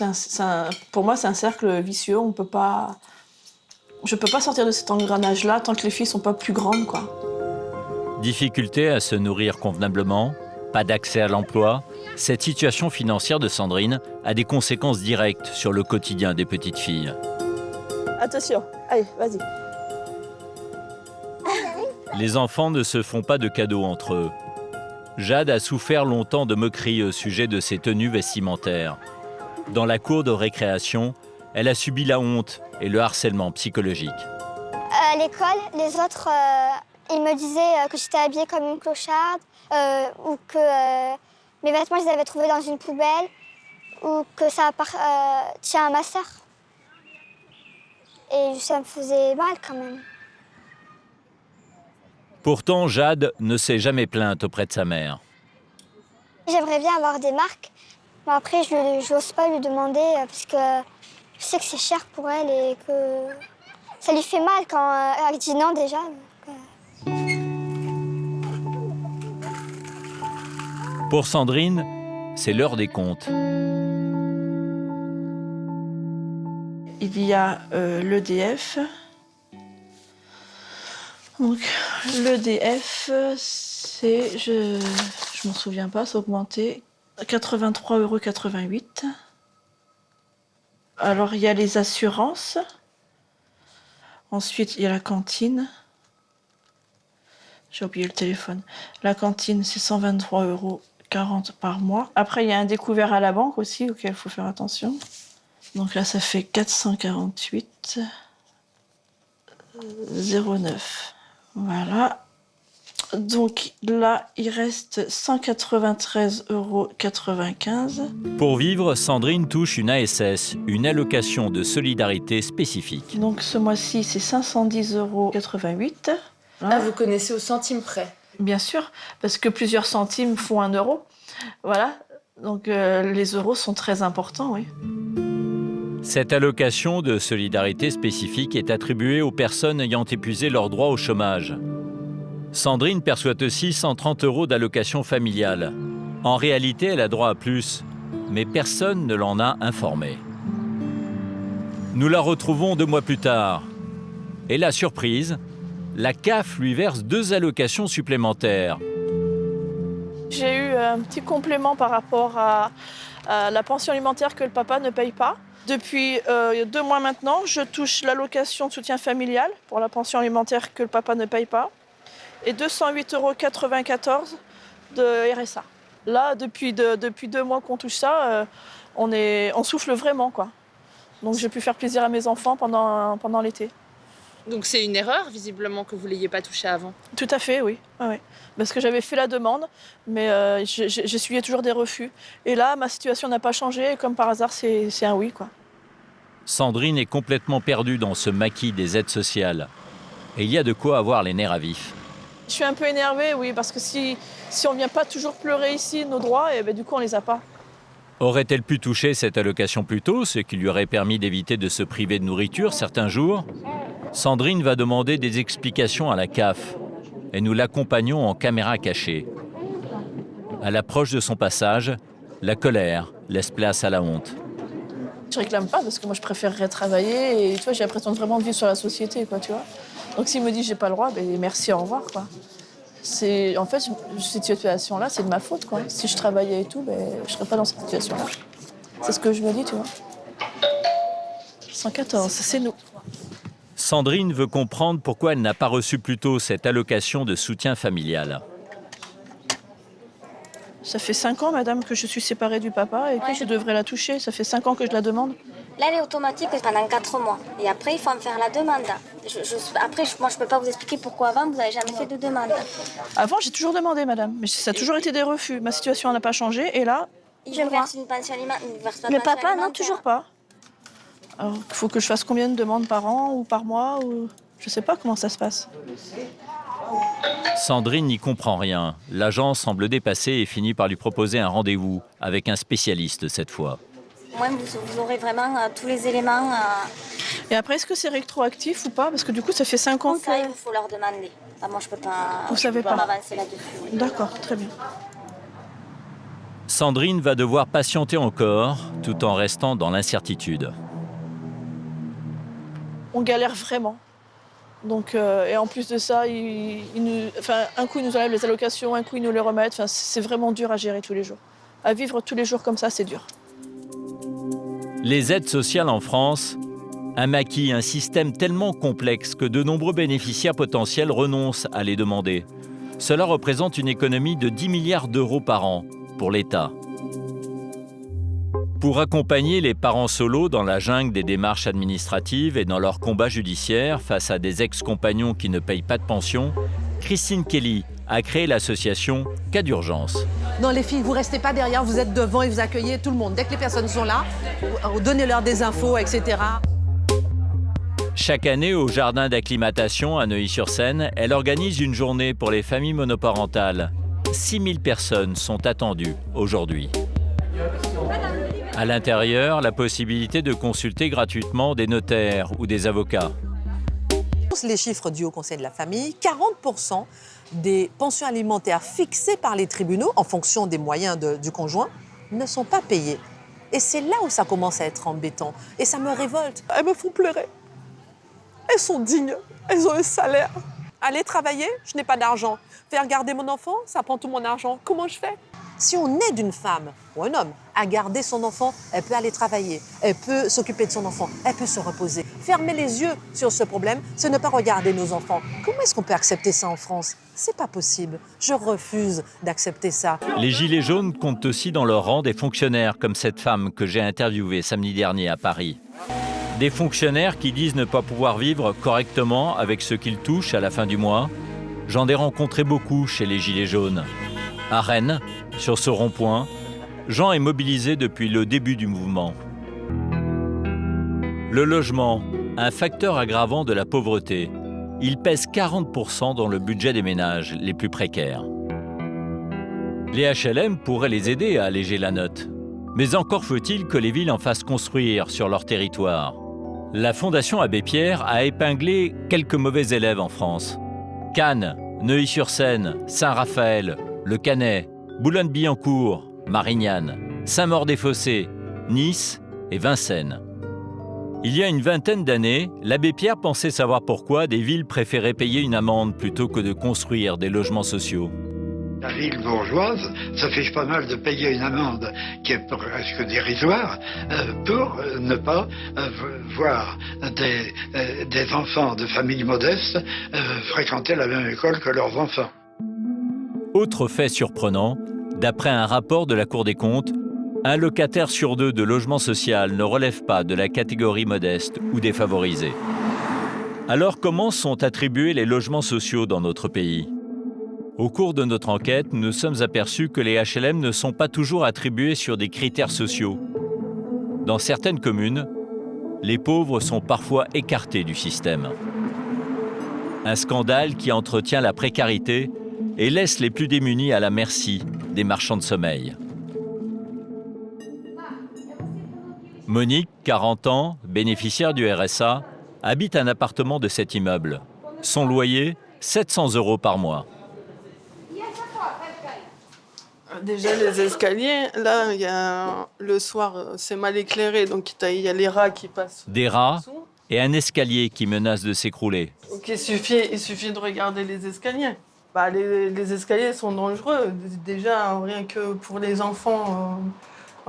pour moi, c'est un cercle vicieux. Je peux pas sortir de cet engrenage-là tant que les filles sont pas plus grandes, quoi. Difficulté à se nourrir convenablement, pas d'accès à l'emploi. Cette situation financière de Sandrine a des conséquences directes sur le quotidien des petites filles. Attention, allez, vas-y. Les enfants ne se font pas de cadeaux entre eux. Jade a souffert longtemps de moqueries au sujet de ses tenues vestimentaires. Dans la cour de récréation, elle a subi la honte et le harcèlement psychologique. À l'école, les autres, ils me disaient que j'étais habillée comme une clocharde ou que mes vêtements, je les avais trouvés dans une poubelle ou que ça appartient à ma sœur. Et ça me faisait mal quand même. Pourtant, Jade ne s'est jamais plainte auprès de sa mère. J'aimerais bien avoir des marques, mais après je n'ose pas lui demander parce que je sais que c'est cher pour elle et que ça lui fait mal quand elle dit non déjà. Pour Sandrine, c'est l'heure des comptes. Il y a l'EDF. Donc l'EDF, c'est, je m'en souviens pas, c'est augmenté, 83,88 €. Alors il y a les assurances. Ensuite il y a la cantine. J'ai oublié le téléphone. La cantine, c'est 123,40 € par mois. Après il y a un découvert à la banque aussi auquel il faut faire attention. Donc là, ça fait 448,09 €. Voilà. Donc là, il reste 193,95 €. Pour vivre, Sandrine touche une ASS, une allocation de solidarité spécifique. Donc ce mois-ci, c'est 510,88 €. Ah, vous connaissez au centime près? Bien sûr, parce que plusieurs centimes font 1 €. Voilà. Donc les euros sont très importants, oui. Cette allocation de solidarité spécifique est attribuée aux personnes ayant épuisé leurs droits au chômage. Sandrine perçoit aussi 130 € d'allocation familiale. En réalité, elle a droit à plus, mais personne ne l'en a informée. Nous la retrouvons 2 mois plus tard. Et la surprise, la CAF lui verse 2 allocations supplémentaires. J'ai eu un petit complément par rapport à la pension alimentaire que le papa ne paye pas. Depuis 2 mois maintenant, je touche l'allocation de soutien familial pour la pension alimentaire que le papa ne paye pas et 208,94 € de RSA. Là, depuis 2 mois qu'on touche ça, on souffle vraiment, quoi. Donc j'ai pu faire plaisir à mes enfants pendant l'été. Donc c'est une erreur, visiblement, que vous ne l'ayez pas touché avant? Tout à fait, oui. Ouais. Parce que j'avais fait la demande, mais j'essuyais toujours des refus. Et là, ma situation n'a pas changé, et comme par hasard, c'est un oui, quoi. Sandrine est complètement perdue dans ce maquis des aides sociales. Et il y a de quoi avoir les nerfs à vif. Je suis un peu énervée, oui, parce que si on ne vient pas toujours pleurer ici nos droits, et ben, du coup, on ne les a pas. Aurait-elle pu toucher cette allocation plus tôt, ce qui lui aurait permis d'éviter de se priver de nourriture certains jours? Sandrine va demander des explications à la CAF et nous l'accompagnons en caméra cachée. À l'approche de son passage, la colère laisse place à la honte. Je réclame pas parce que moi je préférerais travailler et tu vois, j'ai l'impression de vraiment vivre sur la société, quoi, tu vois. Donc s'il me dit j'ai pas le droit, ben merci, au revoir, quoi. En fait, cette situation-là, c'est de ma faute, quoi. Si je travaillais et tout, ben je serais pas dans cette situation-là. C'est ce que je me dis, tu vois. 114, c'est nous. Sandrine veut comprendre pourquoi elle n'a pas reçu plus tôt cette allocation de soutien familial. Ça fait 5 ans, madame, que je suis séparée du papa et que je devrais la toucher. Ça fait 5 ans que je la demande. Là, elle est automatique pendant 4 mois. Et après, il faut en faire la demande. Moi, je peux pas vous expliquer pourquoi avant, vous n'avez jamais fait de demande. Avant, j'ai toujours demandé, madame. Mais ça a toujours été des refus. Ma situation n'a pas changé. Et là... Je verse une pension alimentaire. Le papa, non, toujours pas. Alors, il faut que je fasse combien de demandes par an ou par mois ou... Je sais pas comment ça se passe. Sandrine n'y comprend rien. L'agent semble dépassée et finit par lui proposer un rendez-vous avec un spécialiste cette fois. Moi, vous aurez vraiment tous les éléments. Et après, est-ce que c'est rétroactif ou pas? Parce que du coup, ça fait 5 ans que... Ça, il faut leur demander. Enfin, moi, je peux pas. Vous savez pas m'avancer là-dessus. Oui. D'accord, très bien. Sandrine va devoir patienter encore, tout en restant dans l'incertitude. On galère vraiment. Donc, et en plus de ça, un coup, ils nous enlèvent les allocations, un coup, ils nous les remettent. Enfin, c'est vraiment dur à gérer tous les jours. À vivre tous les jours comme ça, c'est dur. Les aides sociales en France, un maquis, un système tellement complexe que de nombreux bénéficiaires potentiels renoncent à les demander. Cela représente une économie de 10 milliards d'euros par an pour l'État. Pour accompagner les parents solos dans la jungle des démarches administratives et dans leur combat judiciaire face à des ex-compagnons qui ne payent pas de pension, Christine Kelly a créé l'association Cas d'urgence. Non, les filles, vous restez pas derrière, vous êtes devant et vous accueillez tout le monde. Dès que les personnes sont là, donnez-leur des infos, etc. Chaque année, au jardin d'acclimatation à Neuilly-sur-Seine, elle organise une journée pour les familles monoparentales. 6000 personnes sont attendues aujourd'hui. À l'intérieur, la possibilité de consulter gratuitement des notaires ou des avocats. Les chiffres du Haut Conseil de la famille, 40% des pensions alimentaires fixées par les tribunaux en fonction des moyens du conjoint ne sont pas payées. Et c'est là où ça commence à être embêtant. Et ça me révolte. Elles me font pleurer. Elles sont dignes. Elles ont un salaire. Aller travailler, je n'ai pas d'argent. Faire garder mon enfant, ça prend tout mon argent. Comment je fais? Si on aide une femme ou un homme à garder son enfant, elle peut aller travailler, elle peut s'occuper de son enfant, elle peut se reposer. Fermer les yeux sur ce problème, c'est ne pas regarder nos enfants. Comment est-ce qu'on peut accepter ça en France? C'est pas possible. Je refuse d'accepter ça. Les Gilets jaunes comptent aussi dans leur rang des fonctionnaires, comme cette femme que j'ai interviewée samedi dernier à Paris. Des fonctionnaires qui disent ne pas pouvoir vivre correctement avec ce qu'ils touchent à la fin du mois. J'en ai rencontré beaucoup chez les Gilets jaunes. À Rennes, sur ce rond-point, Jean est mobilisé depuis le début du mouvement. Le logement, un facteur aggravant de la pauvreté, il pèse 40% dans le budget des ménages les plus précaires. Les HLM pourraient les aider à alléger la note. Mais encore faut-il que les villes en fassent construire sur leur territoire. La Fondation Abbé Pierre a épinglé quelques mauvais élèves en France. Cannes, Neuilly-sur-Seine, Saint-Raphaël, Le Canet, Boulogne-Billancourt, Marignane, Saint-Maur-des-Fossés, Nice et Vincennes. Il y a une vingtaine d'années, l'abbé Pierre pensait savoir pourquoi des villes préféraient payer une amende plutôt que de construire des logements sociaux. La ville bourgeoise, ça fiche pas mal de payer une amende qui est presque dérisoire pour ne pas voir des enfants de familles modestes fréquenter la même école que leurs enfants. Autre fait surprenant, d'après un rapport de la Cour des comptes, un locataire sur 2 de logement social ne relève pas de la catégorie modeste ou défavorisée. Alors comment sont attribués les logements sociaux dans notre pays ? Au cours de notre enquête, nous nous sommes aperçus que les HLM ne sont pas toujours attribués sur des critères sociaux. Dans certaines communes, les pauvres sont parfois écartés du système. Un scandale qui entretient la précarité et laisse les plus démunis à la merci des marchands de sommeil. Monique, 40 ans, bénéficiaire du RSA, habite un appartement de cet immeuble. Son loyer, 700 € par mois. Déjà, les escaliers, là, le soir, c'est mal éclairé, donc il y a les rats qui passent. Des rats et un escalier qui menace de s'écrouler. Donc il suffit de regarder les escaliers. Les escaliers sont dangereux. Déjà, rien que pour les enfants,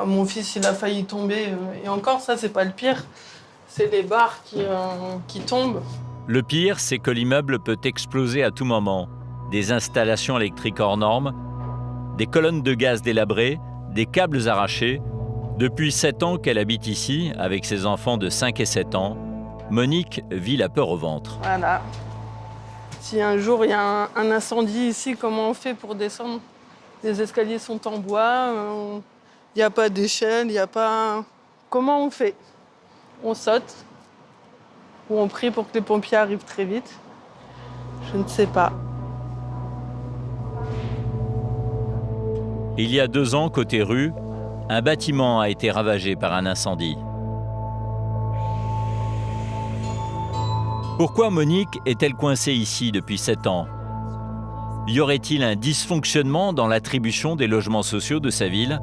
mon fils, il a failli tomber. Et encore, ça, c'est pas le pire. C'est les barres qui tombent. Le pire, c'est que l'immeuble peut exploser à tout moment. Des installations électriques hors normes, des colonnes de gaz délabrées, des câbles arrachés. Depuis 7 ans qu'elle habite ici, avec ses enfants de 5 et 7 ans, Monique vit la peur au ventre. Voilà. Si un jour il y a un incendie ici, comment on fait pour descendre? Les escaliers sont en bois, il n'y a pas d'échelle, il n'y a pas... Comment on fait? On saute ou on prie pour que les pompiers arrivent très vite? Je ne sais pas. Il y a 2 ans, côté rue, un bâtiment a été ravagé par un incendie. Pourquoi Monique est-elle coincée ici depuis 7 ans? Y aurait-il un dysfonctionnement dans l'attribution des logements sociaux de sa ville?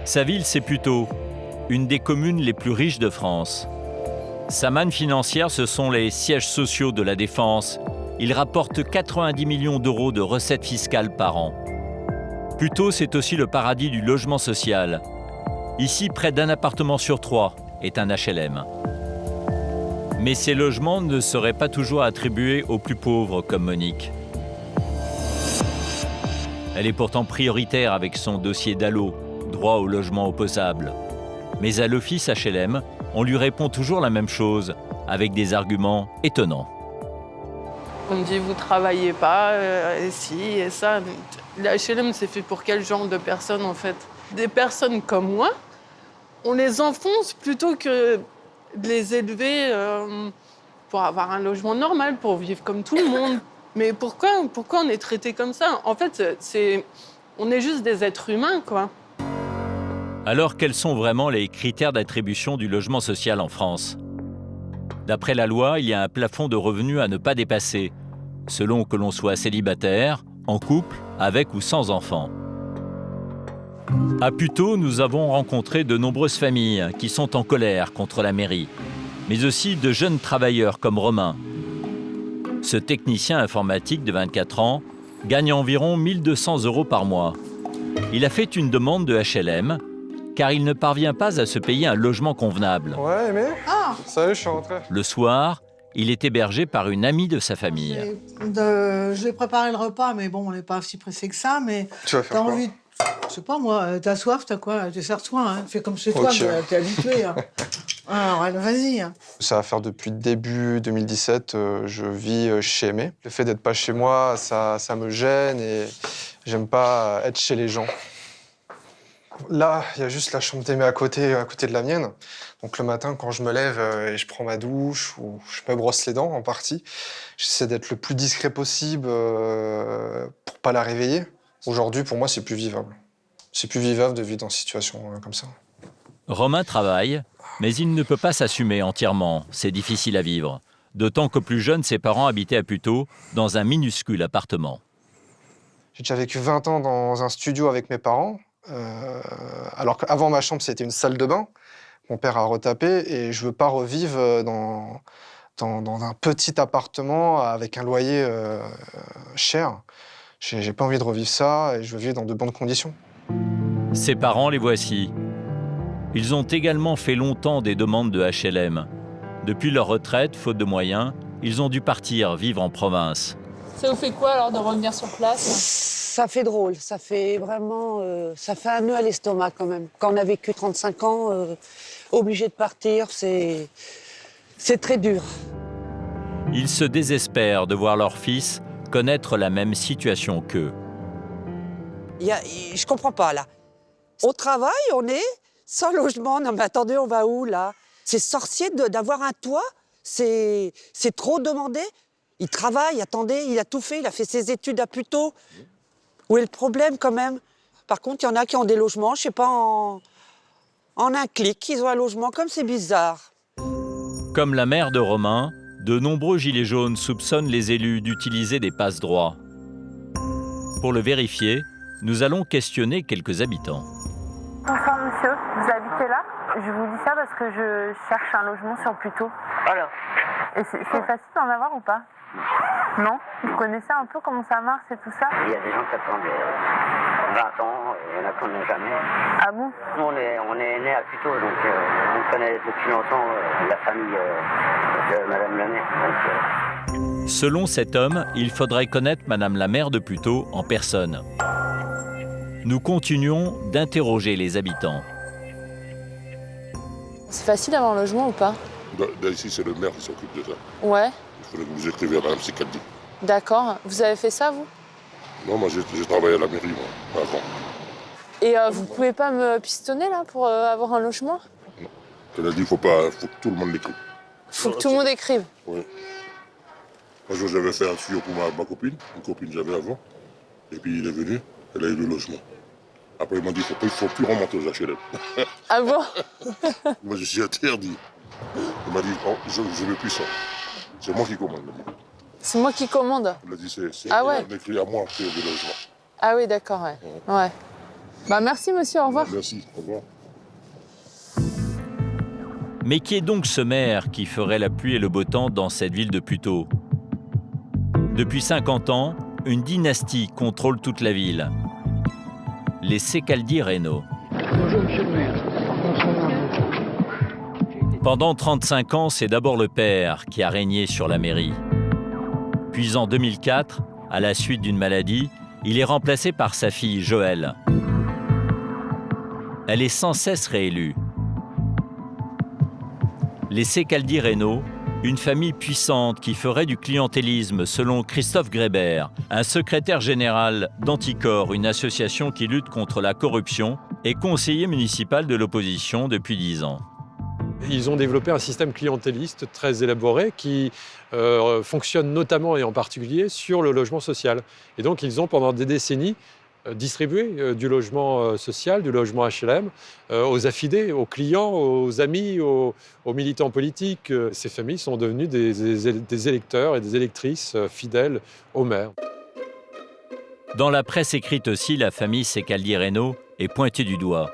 Sa ville, c'est plutôt une des communes les plus riches de France. Sa manne financière, ce sont les sièges sociaux de la Défense. Ils rapportent 90 millions d'euros de recettes fiscales par an. Plutôt, c'est aussi le paradis du logement social. Ici, près d'un appartement sur 3 est un HLM. Mais ces logements ne seraient pas toujours attribués aux plus pauvres comme Monique. Elle est pourtant prioritaire avec son dossier DALO, droit au logement opposable. Mais à l'office HLM, on lui répond toujours la même chose, avec des arguments étonnants. On me dit, vous travaillez pas, et ci et ça. La HLM, c'est fait pour quel genre de personnes, en fait? Des personnes comme moi, on les enfonce plutôt que de les élever pour avoir un logement normal, pour vivre comme tout le monde. Mais pourquoi on est traité comme ça? En fait, on est juste des êtres humains, quoi. Alors, quels sont vraiment les critères d'attribution du logement social en France? D'après la loi, il y a un plafond de revenus à ne pas dépasser, selon que l'on soit célibataire, en couple, avec ou sans enfants. À Puteaux, nous avons rencontré de nombreuses familles qui sont en colère contre la mairie, mais aussi de jeunes travailleurs comme Romain. Ce technicien informatique de 24 ans gagne environ 1 200 € par mois. Il a fait une demande de HLM, car il ne parvient pas à se payer un logement convenable. Ouais, mais salut, je suis rentré. Le soir, il est hébergé par une amie de sa famille. Je vais préparer le repas, mais bon, on n'est pas aussi pressé que ça, mais t'as envie, je sais pas moi, t'as soif, t'as quoi? Sers-toi, hein. Fais comme chez toi, t'es habitué. Hein. Alors, vas-y. Hein. Ça va faire depuis début 2017, je vis chez Aimé. Le fait d'être pas chez moi, ça me gêne et j'aime pas être chez les gens. Là, il y a juste la chambre d'Aimé à côté de la mienne. Donc le matin, quand je me lève et je prends ma douche ou je me brosse les dents en partie, j'essaie d'être le plus discret possible pour pas la réveiller. Aujourd'hui, pour moi, c'est plus vivable. C'est plus vivable de vivre dans une situation comme ça. Romain travaille, mais il ne peut pas s'assumer entièrement. C'est difficile à vivre. D'autant que plus jeune, ses parents habitaient à Puteaux, dans un minuscule appartement. J'ai déjà vécu 20 ans dans un studio avec mes parents. Alors qu'avant ma chambre, c'était une salle de bain. Mon père a retapé et je veux pas revivre dans un petit appartement avec un loyer cher. J'ai pas envie de revivre ça et je veux vivre dans de bonnes conditions. Ses parents, les voici. Ils ont également fait longtemps des demandes de HLM. Depuis leur retraite, faute de moyens, ils ont dû partir vivre en province. Ça vous fait quoi alors de revenir sur place? Ça fait drôle, ça fait vraiment... ça fait un nœud à l'estomac quand même. Quand on a vécu 35 ans, obligé de partir, c'est très dur. Ils se désespèrent de voir leur fils connaître la même situation qu'eux. Je comprends pas, là. On travaille, on est sans logement. Non mais attendez, on va où, là? C'est sorcier d'avoir un toit, c'est trop demandé. Il travaille, attendez, il a tout fait, il a fait ses études à Puteaux. Où est le problème, quand même? Par contre, il y en a qui ont des logements, je sais pas, en un clic, ils ont un logement, comme c'est bizarre. Comme la mère de Romain, de nombreux gilets jaunes soupçonnent les élus d'utiliser des passe-droits. Pour le vérifier, nous allons questionner quelques habitants. Bonsoir monsieur, vous habitez là? Je vous dis ça parce que je cherche un logement sur Puteaux. Voilà. Et c'est facile d'en avoir ou pas? Non? Vous connaissez un peu comment ça marche et tout ça? Il y a des gens qui attendent 20 ans, il y en a qui n'en ont jamais. Ah bon? Nous, on est nés à Puteaux, donc on connaît depuis longtemps la famille de Madame la maire. Selon cet homme, il faudrait connaître Madame la maire de Puteaux en personne. Nous continuons d'interroger les habitants. C'est facile d'avoir un logement ou pas? Ici, c'est le maire qui s'occupe de ça. Ouais. Il faudrait que vous écriviez à Mme Sicaldi. D'accord. Vous avez fait ça, vous? Non, moi, j'ai travaillé à la mairie, moi, avant. Et vous pouvez pas me pistonner, là, pour avoir un logement? Non. Elle a dit faut que tout le monde l'écrive. Faut que tout le monde écrive? Oui. Un jour, j'avais fait un tuyau pour ma copine, une copine que j'avais avant. Et puis, il est venu, elle a eu le logement. Après, il m'a dit il faut plus remonter aux HLM. Ah bon? Moi, je suis interdit. Il m'a dit je ne veux plus ça. C'est moi qui commande, il m'a dit. C'est moi qui commande? Il a dit c'est ah ouais. écrit à moi que le logement. Ah oui, d'accord, ouais. Ouais. Bah merci monsieur, au revoir. Merci, au revoir. Mais qui est donc ce maire qui ferait la pluie et le beau temps dans cette ville de Puteaux? Depuis 50 ans, une dynastie contrôle toute la ville. Les Secaldi-Reynaud. Bonjour monsieur le maire. Pendant 35 ans, c'est d'abord le père qui a régné sur la mairie. Puis en 2004, à la suite d'une maladie, il est remplacé par sa fille Joëlle. Elle est sans cesse réélue. Les Secaldi-Reynaud Une famille puissante qui ferait du clientélisme, selon Christophe Grébert, un secrétaire général d'Anticor, une association qui lutte contre la corruption, et conseiller municipal de l'opposition depuis 10 ans. Ils ont développé un système clientéliste très élaboré qui fonctionne notamment et en particulier sur le logement social. Et donc ils ont pendant des décennies distribué du logement social, du logement HLM aux affidés, aux clients, aux amis, aux militants politiques. Ces familles sont devenues des électeurs et des électrices fidèles au maire. Dans la presse écrite aussi, la famille Secaldi-Reynaud est pointée du doigt.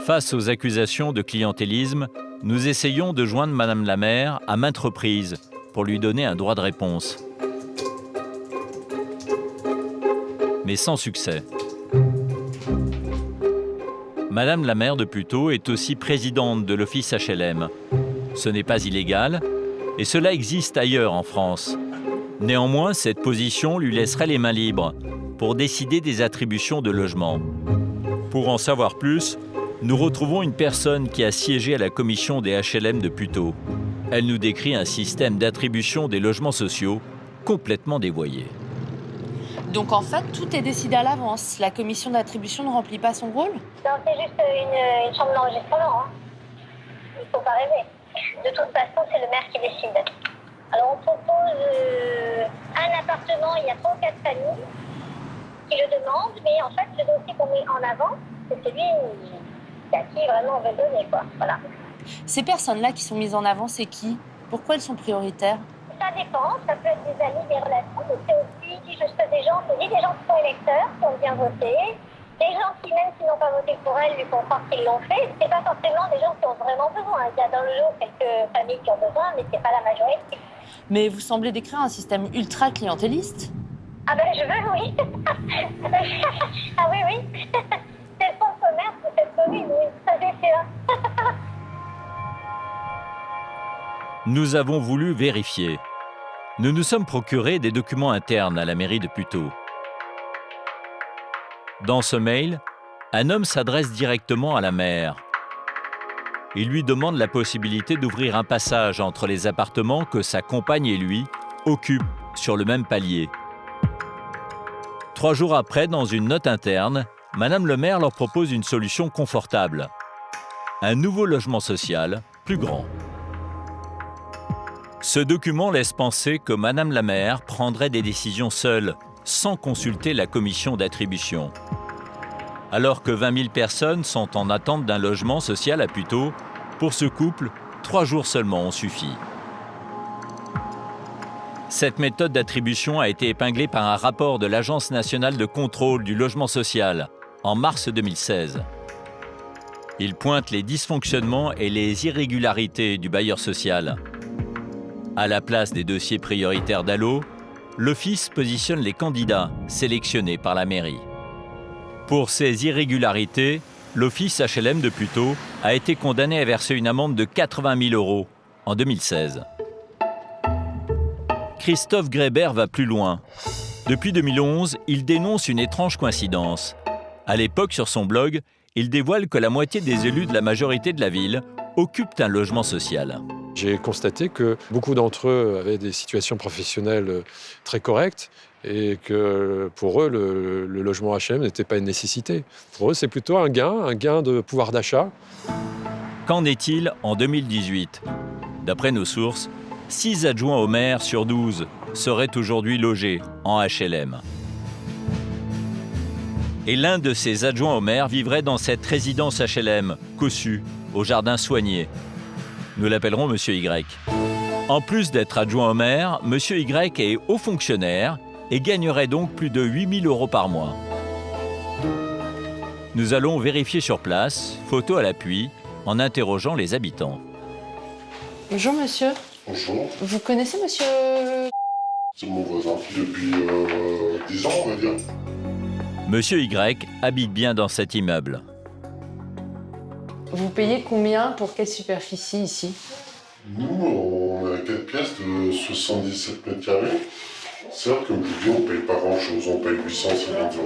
Face aux accusations de clientélisme, nous essayons de joindre Madame la maire à maintes reprises pour lui donner un droit de réponse. Mais sans succès. Madame la maire de Puteaux est aussi présidente de l'office HLM. Ce n'est pas illégal et cela existe ailleurs en France. Néanmoins, cette position lui laisserait les mains libres pour décider des attributions de logements. Pour en savoir plus, nous retrouvons une personne qui a siégé à la commission des HLM de Puteaux. Elle nous décrit un système d'attribution des logements sociaux complètement dévoyé. Donc en fait, tout est décidé à l'avance. La commission d'attribution ne remplit pas son rôle? Non, c'est juste une chambre d'enregistrement. Hein. Il ne faut pas rêver. De toute façon, c'est le maire qui décide. Alors on propose un appartement, il y a 3 ou 4 familles qui le demandent, mais en fait, le dossier qu'on met en avant, c'est celui à qui vraiment on veut donner, quoi. Voilà. Ces personnes-là qui sont mises en avant, c'est qui? Pourquoi elles sont prioritaires? Ça dépend, ça peut être des amis, des relations, mais c'est aussi juste des gens qui sont électeurs, qui ont bien voté, des gens qui, même s'ils n'ont pas voté pour elles, lui font croire qu'ils l'ont fait. C'est pas forcément des gens qui ont vraiment besoin. Il y a dans le lot quelques familles qui ont besoin, mais c'est pas la majorité. Mais vous semblez décrire un système ultra clientéliste. Ah ben je veux, oui. Ah oui, oui. C'est le fonds de commerce de cette commune, oui, ça c'est sûr. Nous avons voulu vérifier. Nous nous sommes procurés des documents internes à la mairie de Puteaux. Dans ce mail, un homme s'adresse directement à la maire. Il lui demande la possibilité d'ouvrir un passage entre les appartements que sa compagne et lui occupent sur le même palier. 3 jours après, dans une note interne, Madame le maire leur propose une solution confortable. Un nouveau logement social, plus grand. Ce document laisse penser que Madame la maire prendrait des décisions seule, sans consulter la commission d'attribution. Alors que 20 000 personnes sont en attente d'un logement social à Puteaux, pour ce couple, 3 jours seulement ont suffi. Cette méthode d'attribution a été épinglée par un rapport de l'Agence nationale de contrôle du logement social en mars 2016. Il pointe les dysfonctionnements et les irrégularités du bailleur social. À la place des dossiers prioritaires d'Allo, l'Office positionne les candidats sélectionnés par la mairie. Pour ces irrégularités, l'Office HLM de Puteaux a été condamné à verser une amende de 80 000 € en 2016. Christophe Grébert va plus loin. Depuis 2011, il dénonce une étrange coïncidence. À l'époque, sur son blog, il dévoile que la moitié des élus de la majorité de la ville occupent un logement social. J'ai constaté que beaucoup d'entre eux avaient des situations professionnelles très correctes et que pour eux, le logement HLM n'était pas une nécessité. Pour eux, c'est plutôt un gain de pouvoir d'achat. Qu'en est-il en 2018? D'après nos sources, 6 adjoints au maire sur 12 seraient aujourd'hui logés en HLM. Et l'un de ces adjoints au maire vivrait dans cette résidence HLM, Cossu, au jardin soigné. Nous l'appellerons Monsieur Y. En plus d'être adjoint au maire, Monsieur Y est haut fonctionnaire et gagnerait donc plus de 8 000 € par mois. Nous allons vérifier sur place, photo à l'appui, en interrogeant les habitants. Bonjour monsieur. Bonjour. Vous connaissez monsieur... C'est mon voisin depuis 10 ans, on va dire. Monsieur Y habite bien dans cet immeuble. Vous payez combien pour quelle superficie ici? Nous, on a 4 pièces de 77 mètres carrés. Certes, comme je dis, on ne paye pas grand-chose, on paye 850 €.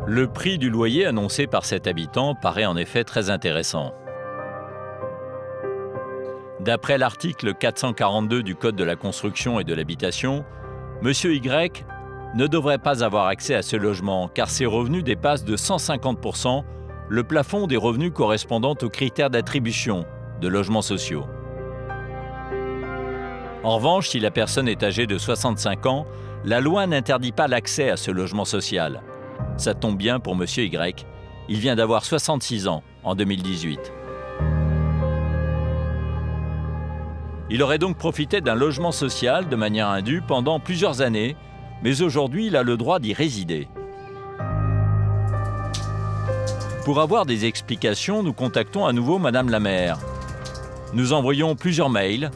Le prix du loyer annoncé par cet habitant paraît en effet très intéressant. D'après l'article 442 du Code de la construction et de l'habitation, M. Y ne devrait pas avoir accès à ce logement car ses revenus dépassent de 150% le plafond des revenus correspondant aux critères d'attribution de logements sociaux. En revanche, si la personne est âgée de 65 ans, la loi n'interdit pas l'accès à ce logement social. Ça tombe bien pour M. Y, il vient d'avoir 66 ans en 2018. Il aurait donc profité d'un logement social de manière indue pendant plusieurs années, mais aujourd'hui, il a le droit d'y résider. Pour avoir des explications, nous contactons à nouveau Madame la maire. Nous envoyons plusieurs mails.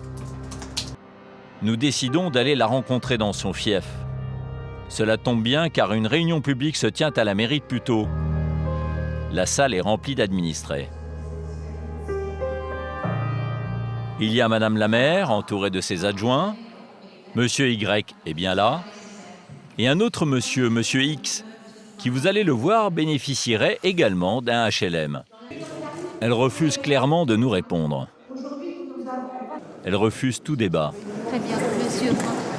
Nous décidons d'aller la rencontrer dans son fief. Cela tombe bien car une réunion publique se tient à la mairie de Puteaux. La salle est remplie d'administrés. Il y a Madame la maire, entourée de ses adjoints. Monsieur Y est bien là. Et un autre monsieur, Monsieur X, qui, vous allez le voir, bénéficierait également d'un HLM. Elle refuse clairement de nous répondre. Elle refuse tout débat. Très bien, monsieur.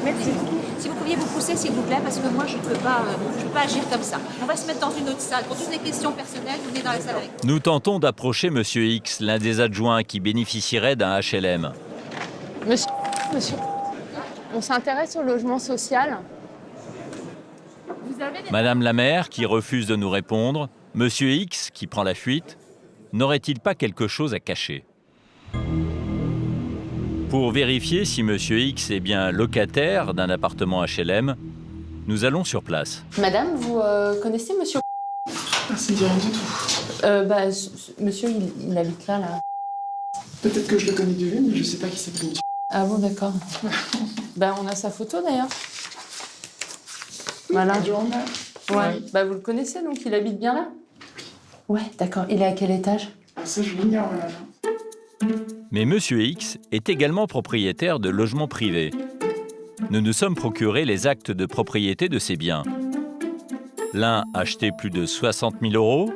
Merci. Si vous pouviez vous pousser, s'il vous plaît, parce que moi, je ne peux pas agir comme ça. On va se mettre dans une autre salle. Pour toutes les questions personnelles, vous venez dans la salle avec. Nous tentons d'approcher Monsieur X, l'un des adjoints qui bénéficierait d'un HLM. Monsieur, on s'intéresse au logement social. Madame la maire, qui refuse de nous répondre, Monsieur X, qui prend la fuite, n'aurait-il pas quelque chose à cacher? Pour vérifier si Monsieur X est bien locataire d'un appartement HLM, nous allons sur place. Madame, vous connaissez monsieur? Ça ne dit rien du tout. Monsieur, il habite là. Peut-être que je le connais de vue, mais je ne sais pas qui c'est. Ah bon, d'accord. On a sa photo d'ailleurs. Voilà. Ouais. Vous le connaissez, donc il habite bien là? Ouais, d'accord. Il est à quel étage? Ça, je l'ignore, madame. Mais Monsieur X est également propriétaire de logements privés. Nous nous sommes procurés les actes de propriété de ces biens. L'un acheté plus de 60 000 €,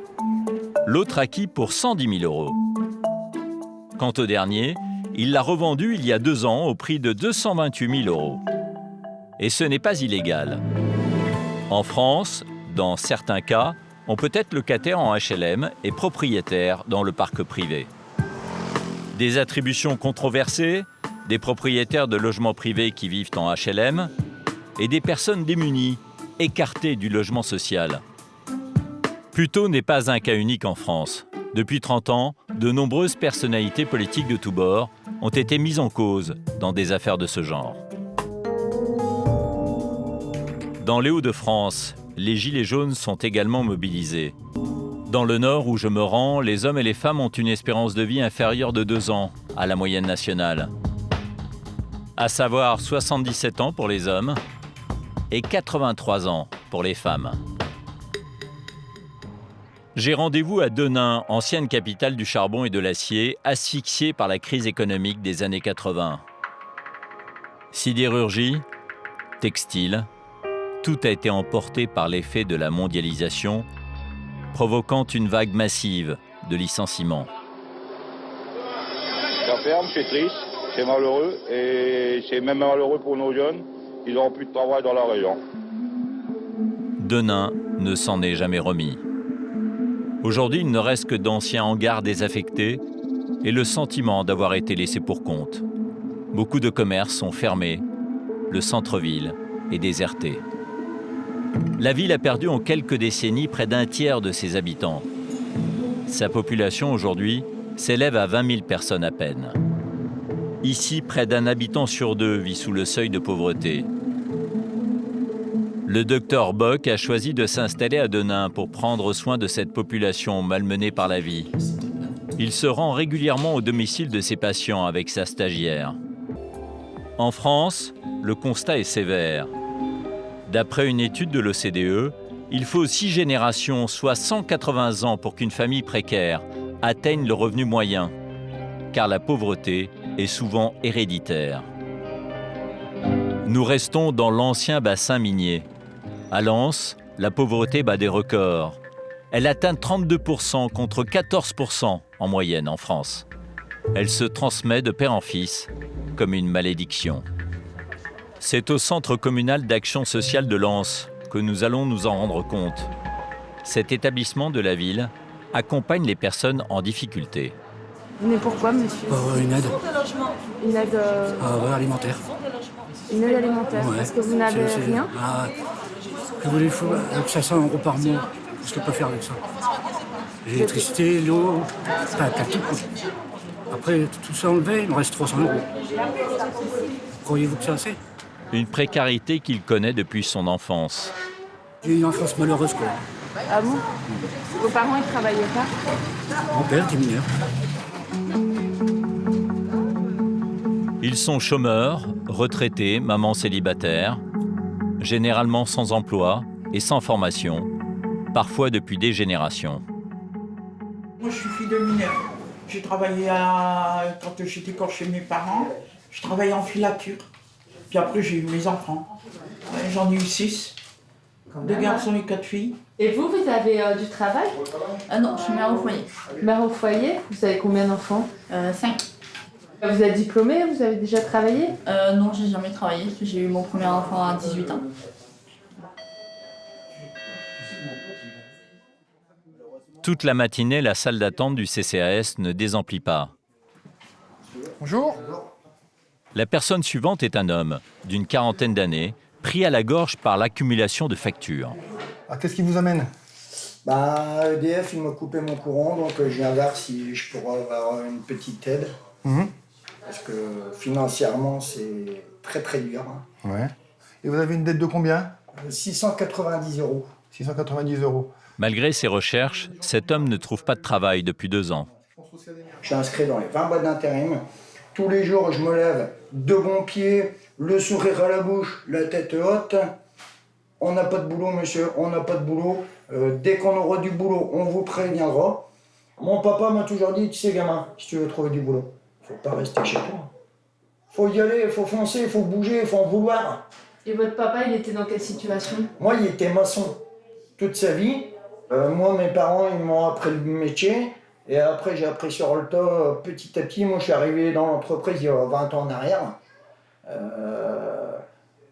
l'autre acquis pour 110 000 €. Quant au dernier, il l'a revendu il y a 2 ans au prix de 228 000 €. Et ce n'est pas illégal. En France, dans certains cas, on peut être locataire en HLM et propriétaire dans le parc privé. Des attributions controversées, des propriétaires de logements privés qui vivent en HLM et des personnes démunies, écartées du logement social. Puteaux n'est pas un cas unique en France. Depuis 30 ans, de nombreuses personnalités politiques de tous bords ont été mises en cause dans des affaires de ce genre. Dans les Hauts-de-France, les Gilets jaunes sont également mobilisés. Dans le Nord où je me rends, les hommes et les femmes ont une espérance de vie inférieure de 2 ans à la moyenne nationale. À savoir 77 ans pour les hommes et 83 ans pour les femmes. J'ai rendez-vous à Denain, ancienne capitale du charbon et de l'acier, asphyxiée par la crise économique des années 80. Sidérurgie, textile, tout a été emporté par l'effet de la mondialisation, provoquant une vague massive de licenciements. Ça ferme, c'est triste, c'est malheureux, et c'est même malheureux pour nos jeunes. Ils n'auront plus de travail dans la région. Denain ne s'en est jamais remis. Aujourd'hui, il ne reste que d'anciens hangars désaffectés et le sentiment d'avoir été laissé pour compte. Beaucoup de commerces sont fermés, le centre-ville est déserté. La ville a perdu en quelques décennies près d'1 tiers de ses habitants. Sa population aujourd'hui s'élève à 20 000 personnes à peine. Ici, près d'1 habitant sur 2 vit sous le seuil de pauvreté. Le docteur Bock a choisi de s'installer à Denain pour prendre soin de cette population malmenée par la vie. Il se rend régulièrement au domicile de ses patients avec sa stagiaire. En France, le constat est sévère. D'après une étude de l'OCDE, il faut 6 générations, soit 180 ans, pour qu'une famille précaire atteigne le revenu moyen, car la pauvreté est souvent héréditaire. Nous restons dans l'ancien bassin minier. À Lens, la pauvreté bat des records. Elle atteint 32% contre 14% en moyenne en France. Elle se transmet de père en fils, comme une malédiction. C'est au Centre communal d'action sociale de Lens que nous allons nous en rendre compte. Cet établissement de la ville accompagne les personnes en difficulté. Mais pourquoi, monsieur? Une aide. Une aide Alimentaire. Une aide alimentaire. Ouais. Parce que vous n'avez rien? Je voulais avec 500 € par mois. Qu'est-ce que je peux faire avec ça? L'électricité, l'eau, t'as tout. Après, tout ça enlevé, il me reste 300 €. Croyez-vous que c'est assez? Une précarité qu'il connaît depuis son enfance. J'ai eu une enfance malheureuse, quoi. Ah bon? Vos parents, ils travaillaient pas? Mon père était mineur. Ils sont chômeurs, retraités, mamans célibataires, généralement sans emploi et sans formation, parfois depuis des générations. Moi, je suis fille de mineur. J'ai travaillé quand j'étais encore chez mes parents, je travaillais en filature. Puis après, j'ai eu mes enfants. J'en ai eu 6. 2 garçons et 4 filles. Et vous avez du travail? Non, je suis mère au foyer. Mère au foyer? Vous avez combien d'enfants? 5. Vous êtes diplômée? Vous avez déjà travaillé? Non, j'ai jamais travaillé. J'ai eu mon premier enfant à 18 ans. Toute la matinée, la salle d'attente du CCAS ne désemplit pas. Bonjour. La personne suivante est un homme d'une quarantaine d'années, pris à la gorge par l'accumulation de factures. Qu'est-ce qui vous amène? EDF, il m'a coupé mon courant, donc je viens voir si je pourrais avoir une petite aide. Parce que financièrement, c'est très très dur. Ouais. Et vous avez une dette de combien? 690 €. 690 €. Malgré ses recherches, cet homme ne trouve pas de travail depuis 2 ans. Je suis inscrit dans les 20 boîtes d'intérim. Tous les jours, je me lève de bon pied, le sourire à la bouche, la tête haute. On n'a pas de boulot, monsieur, on n'a pas de boulot. Dès qu'on aura du boulot, on vous préviendra. Mon papa m'a toujours dit, tu sais gamin, si tu veux trouver du boulot, faut pas rester chez toi. Faut y aller, faut foncer, faut bouger, faut en vouloir. Et votre papa, il était dans quelle situation? Moi, il était maçon toute sa vie. Moi, mes parents, ils m'ont appris le métier. Et après, j'ai appris sur le tas, petit à petit. Moi, je suis arrivé dans l'entreprise il y a 20 ans en arrière.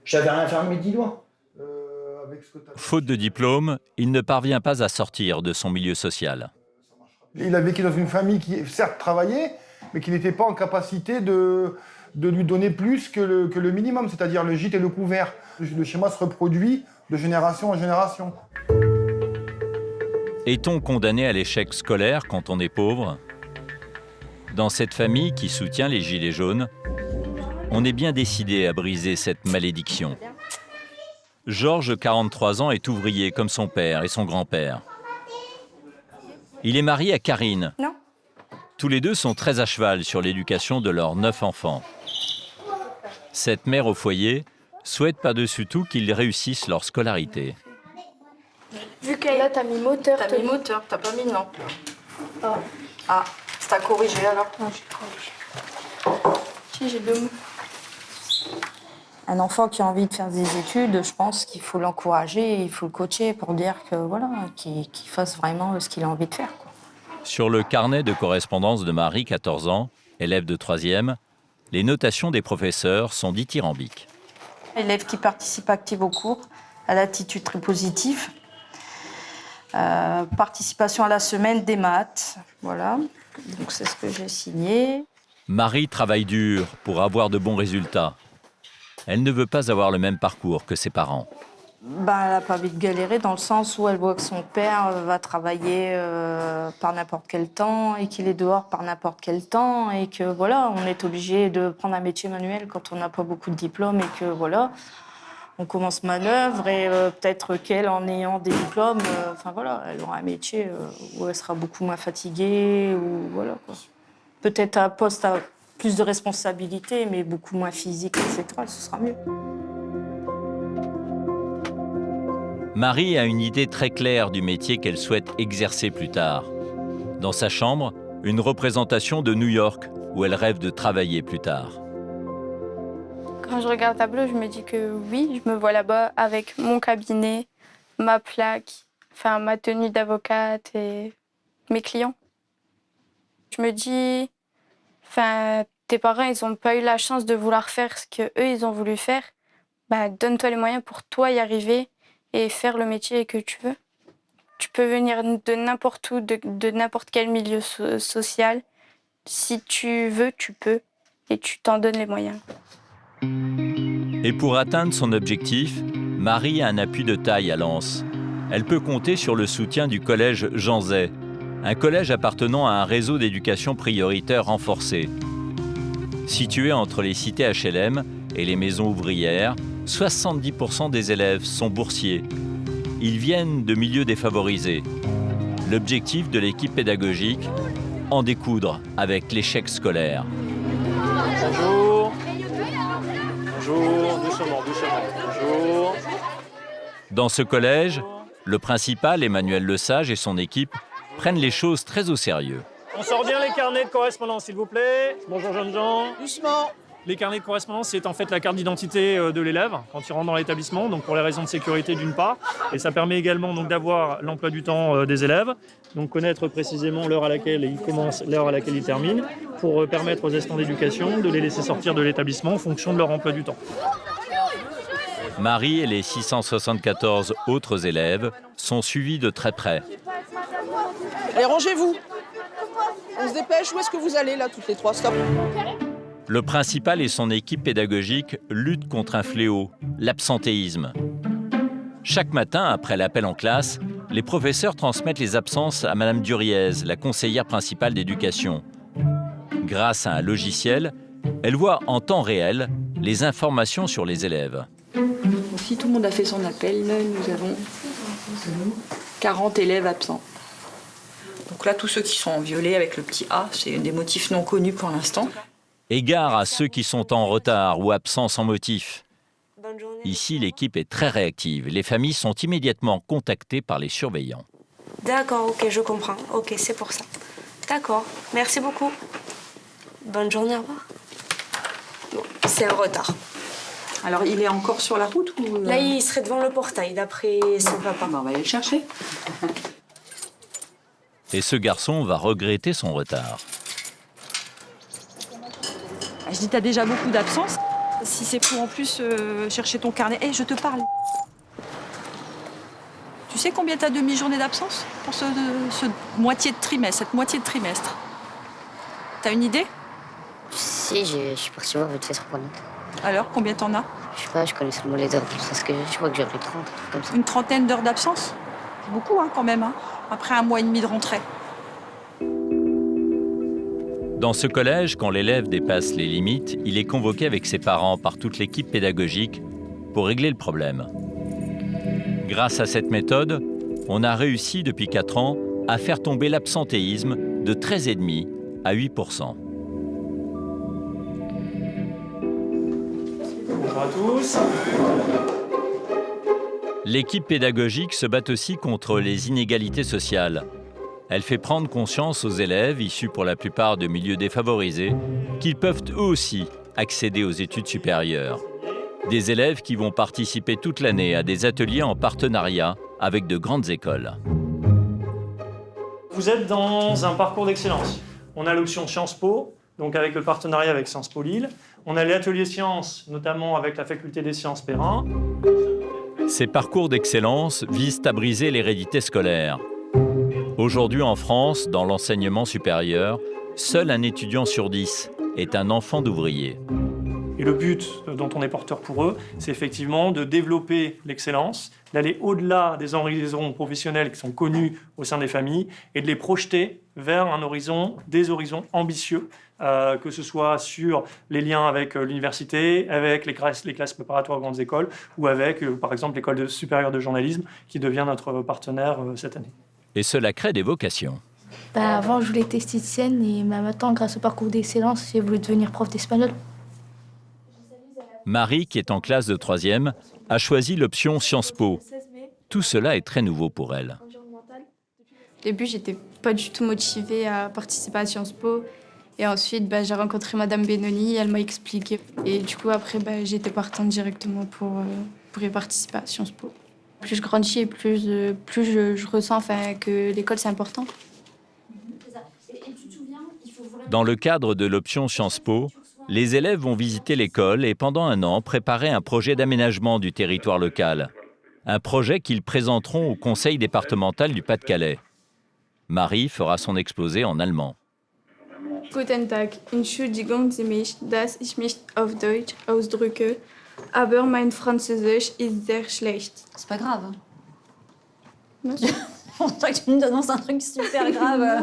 J'avais rien fait de mes 10 doigts. Faute de diplôme, il ne parvient pas à sortir de son milieu social. Il a vécu dans une famille qui, certes, travaillait, mais qui n'était pas en capacité de lui donner plus que le minimum, c'est-à-dire le gîte et le couvert. Le schéma se reproduit de génération en génération. Est-on condamné à l'échec scolaire quand on est pauvre? Dans cette famille qui soutient les Gilets jaunes, on est bien décidé à briser cette malédiction. Georges, 43 ans, est ouvrier comme son père et son grand-père. Il est marié à Karine. Non. Tous les deux sont très à cheval sur l'éducation de leurs 9 enfants. Cette mère au foyer souhaite par-dessus tout qu'ils réussissent leur scolarité. Vu que là, t'as mis moteur. T'as mis moteur, t'as pas mis non. Ah, t'as corrigé alors? Non, j'ai corrigé. Si, j'ai 2 mots. Un enfant qui a envie de faire des études, je pense qu'il faut l'encourager, il faut le coacher pour dire que voilà, qu'il fasse vraiment ce qu'il a envie de faire, quoi. Sur le carnet de correspondance de Marie, 14 ans, élève de 3e, les notations des professeurs sont dithyrambiques. Élève qui participe active au cours, à l'attitude très positive. Participation à la semaine des maths, voilà. Donc c'est ce que j'ai signé. Marie travaille dur pour avoir de bons résultats. Elle ne veut pas avoir le même parcours que ses parents. Elle n'a pas envie de galérer dans le sens où elle voit que son père va travailler par n'importe quel temps et qu'il est dehors par n'importe quel temps et que voilà, on est obligé de prendre un métier manuel quand on n'a pas beaucoup de diplômes et que voilà, on commence manœuvre et peut-être qu'elle, en ayant des diplômes, elle aura un métier où elle sera beaucoup moins fatiguée ou voilà quoi. Peut-être un poste à plus de responsabilités, mais beaucoup moins physique, etc. Ce sera mieux. Marie a une idée très claire du métier qu'elle souhaite exercer plus tard. Dans sa chambre, une représentation de New York, où elle rêve de travailler plus tard. Quand je regarde le tableau, je me dis que oui, je me vois là-bas avec mon cabinet, ma plaque, ma tenue d'avocate et mes clients. Je me dis, Enfin, tes parents, ils n'ont pas eu la chance de vouloir faire ce qu'eux, ils ont voulu faire. Bah, donne-toi les moyens pour toi y arriver et faire le métier que tu veux. Tu peux venir de n'importe où, de n'importe quel milieu social. Si tu veux, tu peux et tu t'en donnes les moyens. Et pour atteindre son objectif, Marie a un appui de taille à Lens. Elle peut compter sur le soutien du collège Jean Zay, un collège appartenant à un réseau d'éducation prioritaire renforcé. Situé entre les cités HLM et les maisons ouvrières, 70% des élèves sont boursiers. Ils viennent de milieux défavorisés. L'objectif de l'équipe pédagogique, en découdre avec l'échec scolaire. Bonjour. Bonjour, doucement. Bonjour. Dans ce collège, le principal, Emmanuel Lesage, et son équipe prennent les choses très au sérieux. On sort bien les carnets de correspondance, s'il vous plaît. Bonjour, jeunes gens. Doucement. Les carnets de correspondance, c'est en fait la carte d'identité de l'élève quand il rentre dans l'établissement, donc pour les raisons de sécurité d'une part. Et ça permet également donc d'avoir l'emploi du temps des élèves, donc connaître précisément l'heure à laquelle ils commencent, l'heure à laquelle ils terminent, pour permettre aux assistants d'éducation de les laisser sortir de l'établissement en fonction de leur emploi du temps. Marie et les 674 autres élèves sont suivis de très près. Allez, rangez-vous. On se dépêche. Où est-ce que vous allez, là, toutes les trois? Stop. Le principal et son équipe pédagogique luttent contre un fléau, l'absentéisme. Chaque matin, après l'appel en classe, les professeurs transmettent les absences à Madame Duriez, la conseillère principale d'éducation. Grâce à un logiciel, elle voit en temps réel les informations sur les élèves. Si tout le monde a fait son appel, nous avons 40 élèves absents. Donc là, tous ceux qui sont en violet avec le petit A, c'est des motifs non connus pour l'instant. Égard à ceux qui sont en retard ou absents sans motif. Ici, l'équipe est très réactive. Les familles sont immédiatement contactées par les surveillants. D'accord, ok, je comprends. Ok, c'est pour ça. D'accord, merci beaucoup. Bonne journée, au revoir. Bon, c'est un retard. Alors, il est encore sur la route ou... Là, il serait devant le portail, d'après son papa. On va aller le chercher. Et ce garçon va regretter son retard. Je dis, t'as déjà beaucoup d'absence. Si c'est pour en plus chercher ton carnet... Hé, je te parle. Tu sais combien t'as demi-journée d'absence pour ce moitié de trimestre, cette moitié de trimestre? T'as une idée? Si, je suis partie voir vite fait sur Internet. Alors, combien t'en as? Je sais pas, je connais seulement les heures. Parce que je crois que j'avais 30, comme ça. Une trentaine d'heures d'absence? C'est beaucoup, hein, quand même, hein, après un mois et demi de rentrée. Dans ce collège, quand l'élève dépasse les limites, il est convoqué avec ses parents par toute l'équipe pédagogique pour régler le problème. Grâce à cette méthode, on a réussi depuis 4 ans à faire tomber l'absentéisme de 13,5 à 8%. Bonjour à tous. L'équipe pédagogique se bat aussi contre les inégalités sociales. Elle fait prendre conscience aux élèves, issus pour la plupart de milieux défavorisés, qu'ils peuvent eux aussi accéder aux études supérieures. Des élèves qui vont participer toute l'année à des ateliers en partenariat avec de grandes écoles. Vous êtes dans un parcours d'excellence. On a l'option Sciences Po, donc avec le partenariat avec Sciences Po Lille. On a les ateliers sciences, notamment avec la faculté des sciences Perrin. Ces parcours d'excellence visent à briser l'hérédité scolaire. Aujourd'hui en France, dans l'enseignement supérieur, seul un étudiant sur 10 est un enfant d'ouvrier. Et le but dont on est porteur pour eux, c'est effectivement de développer l'excellence, d'aller au-delà des horizons professionnels qui sont connus au sein des familles et de les projeter vers des horizons ambitieux, que ce soit sur les liens avec l'université, avec les classes préparatoires aux grandes écoles ou avec, par exemple, l'école supérieure de journalisme qui devient notre partenaire cette année. Et cela crée des vocations. Avant, je voulais être esthéticienne et maintenant, grâce au parcours d'excellence, j'ai voulu devenir prof d'espagnol. Marie, qui est en classe de 3e, a choisi l'option Sciences Po. Tout cela est très nouveau pour elle. Au début, j'étais pas du tout motivée à participer à Sciences Po. Et ensuite, j'ai rencontré Madame Benoni, elle m'a expliqué. Et du coup, après, j'étais partante directement pour y participer à Sciences Po. Plus je grandis et plus je ressens que l'école, c'est important. Dans le cadre de l'option Sciences Po, les élèves vont visiter l'école et pendant un an préparer un projet d'aménagement du territoire local. Un projet qu'ils présenteront au conseil départemental du Pas-de-Calais. Marie fera son exposé en allemand. Guten Tag, entschuldigen Sie mich, dass ich mich auf Deutsch ausdrücke, aber mein Französisch ist sehr schlecht. C'est pas grave. On dirait que tu me annonces un truc super grave.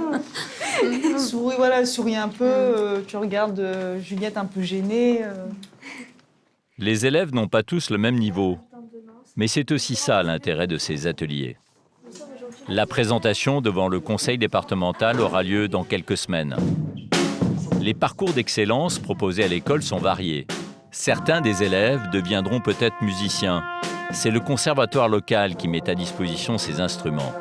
Souris un peu, tu regardes Juliette un peu gênée. Les élèves n'ont pas tous le même niveau, mais c'est aussi ça l'intérêt de ces ateliers. La présentation devant le conseil départemental aura lieu dans quelques semaines. Les parcours d'excellence proposés à l'école sont variés. Certains des élèves deviendront peut-être musiciens. C'est le conservatoire local qui met à disposition ces instruments.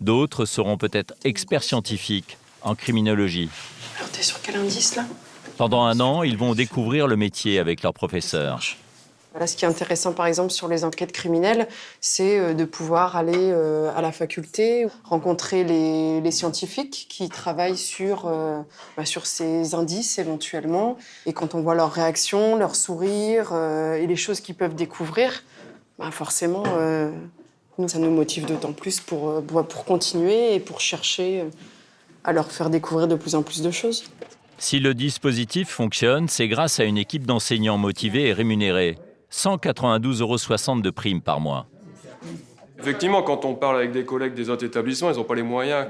D'autres seront peut-être experts scientifiques en criminologie. Alors, t'es sur quel indice, là? Pendant un an, ils vont découvrir le métier avec leurs professeurs. Voilà, ce qui est intéressant, par exemple, sur les enquêtes criminelles, c'est de pouvoir aller à la faculté, rencontrer les scientifiques qui travaillent sur ces indices éventuellement. Et quand on voit leurs réactions, leurs sourires et les choses qu'ils peuvent découvrir, forcément, nous, ça nous motive d'autant plus pour continuer et pour chercher à leur faire découvrir de plus en plus de choses. Si le dispositif fonctionne, c'est grâce à une équipe d'enseignants motivés et rémunérés. 192,60 € de primes par mois. Effectivement, quand on parle avec des collègues des autres établissements, ils n'ont pas les moyens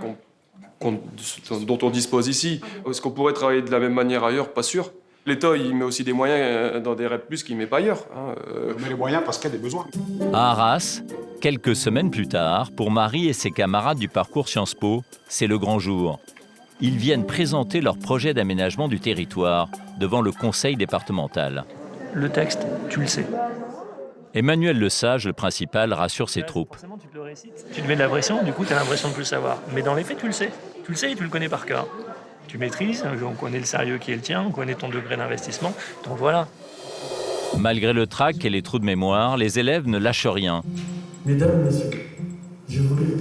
dont on dispose ici. Est-ce qu'on pourrait travailler de la même manière ailleurs? Pas sûr. L'État, il met aussi des moyens dans des REP+, qu'il ne met pas ailleurs. On met les moyens parce qu'il y a des besoins. À Arras, quelques semaines plus tard, pour Marie et ses camarades du parcours Sciences Po, c'est le grand jour. Ils viennent présenter leur projet d'aménagement du territoire devant le conseil départemental. Le texte, tu le sais. Emmanuel Lesage, le principal, rassure ses troupes. Forcément, tu te le récites. Tu te mets de la pression, du coup, tu as l'impression de plus le savoir. Mais dans les faits, tu le sais. Tu le sais et tu le connais par cœur. Tu maîtrises, on connaît le sérieux qui est le tien, on connaît ton degré d'investissement. Donc voilà. Malgré le trac et les trous de mémoire, les élèves ne lâchent rien. Mesdames, messieurs, je voulais...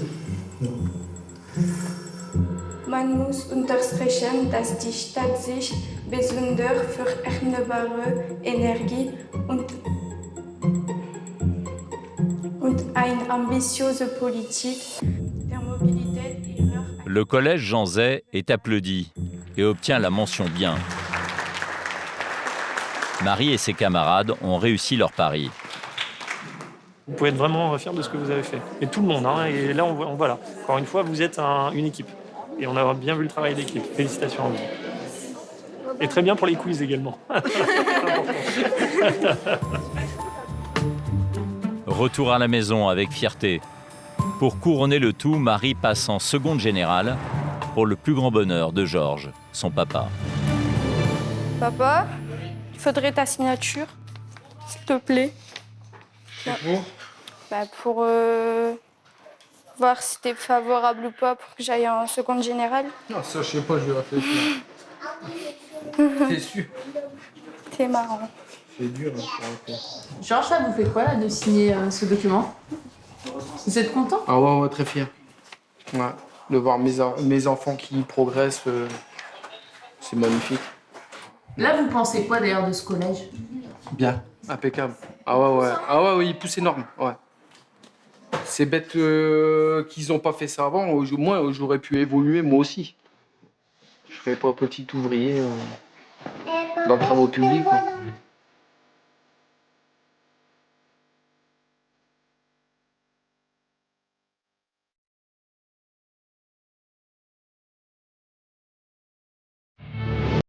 Man muss unterstreichen, dass die Stadt sich besonders für erneuerbare Energie und eine ambitiöse Politik der Mobilität ihrer... Le collège Jean Zay est applaudi et obtient la mention bien. Marie et ses camarades ont réussi leur pari. Vous pouvez être vraiment fiers de ce que vous avez fait. Et tout le monde, hein, et là, on voit là. Encore une fois, vous êtes une équipe. Et on a bien vu le travail d'équipe. Félicitations à vous. Et très bien pour les quiz également. Retour à la maison avec fierté. Pour couronner le tout, Marie passe en seconde générale pour le plus grand bonheur de Georges, son papa. Papa, il faudrait ta signature, s'il te plaît. Pour voir si t'es favorable ou pas pour que j'aille en seconde générale. Non, ça, je sais pas, je vais réfléchir. T'es sûr? T'es marrant. C'est dur. Georges, ça vous fait quoi là de signer ce document? Vous êtes content? Ah ouais, très fier. Ouais, de voir mes enfants qui progressent, c'est magnifique. Là, vous pensez quoi d'ailleurs de ce collège? Bien, impeccable. Ah ouais, il pousse énorme, ouais. C'est bête qu'ils n'ont pas fait ça avant. Moi, j'aurais pu évoluer moi aussi. Je ne serais pas petit ouvrier dans le travail public.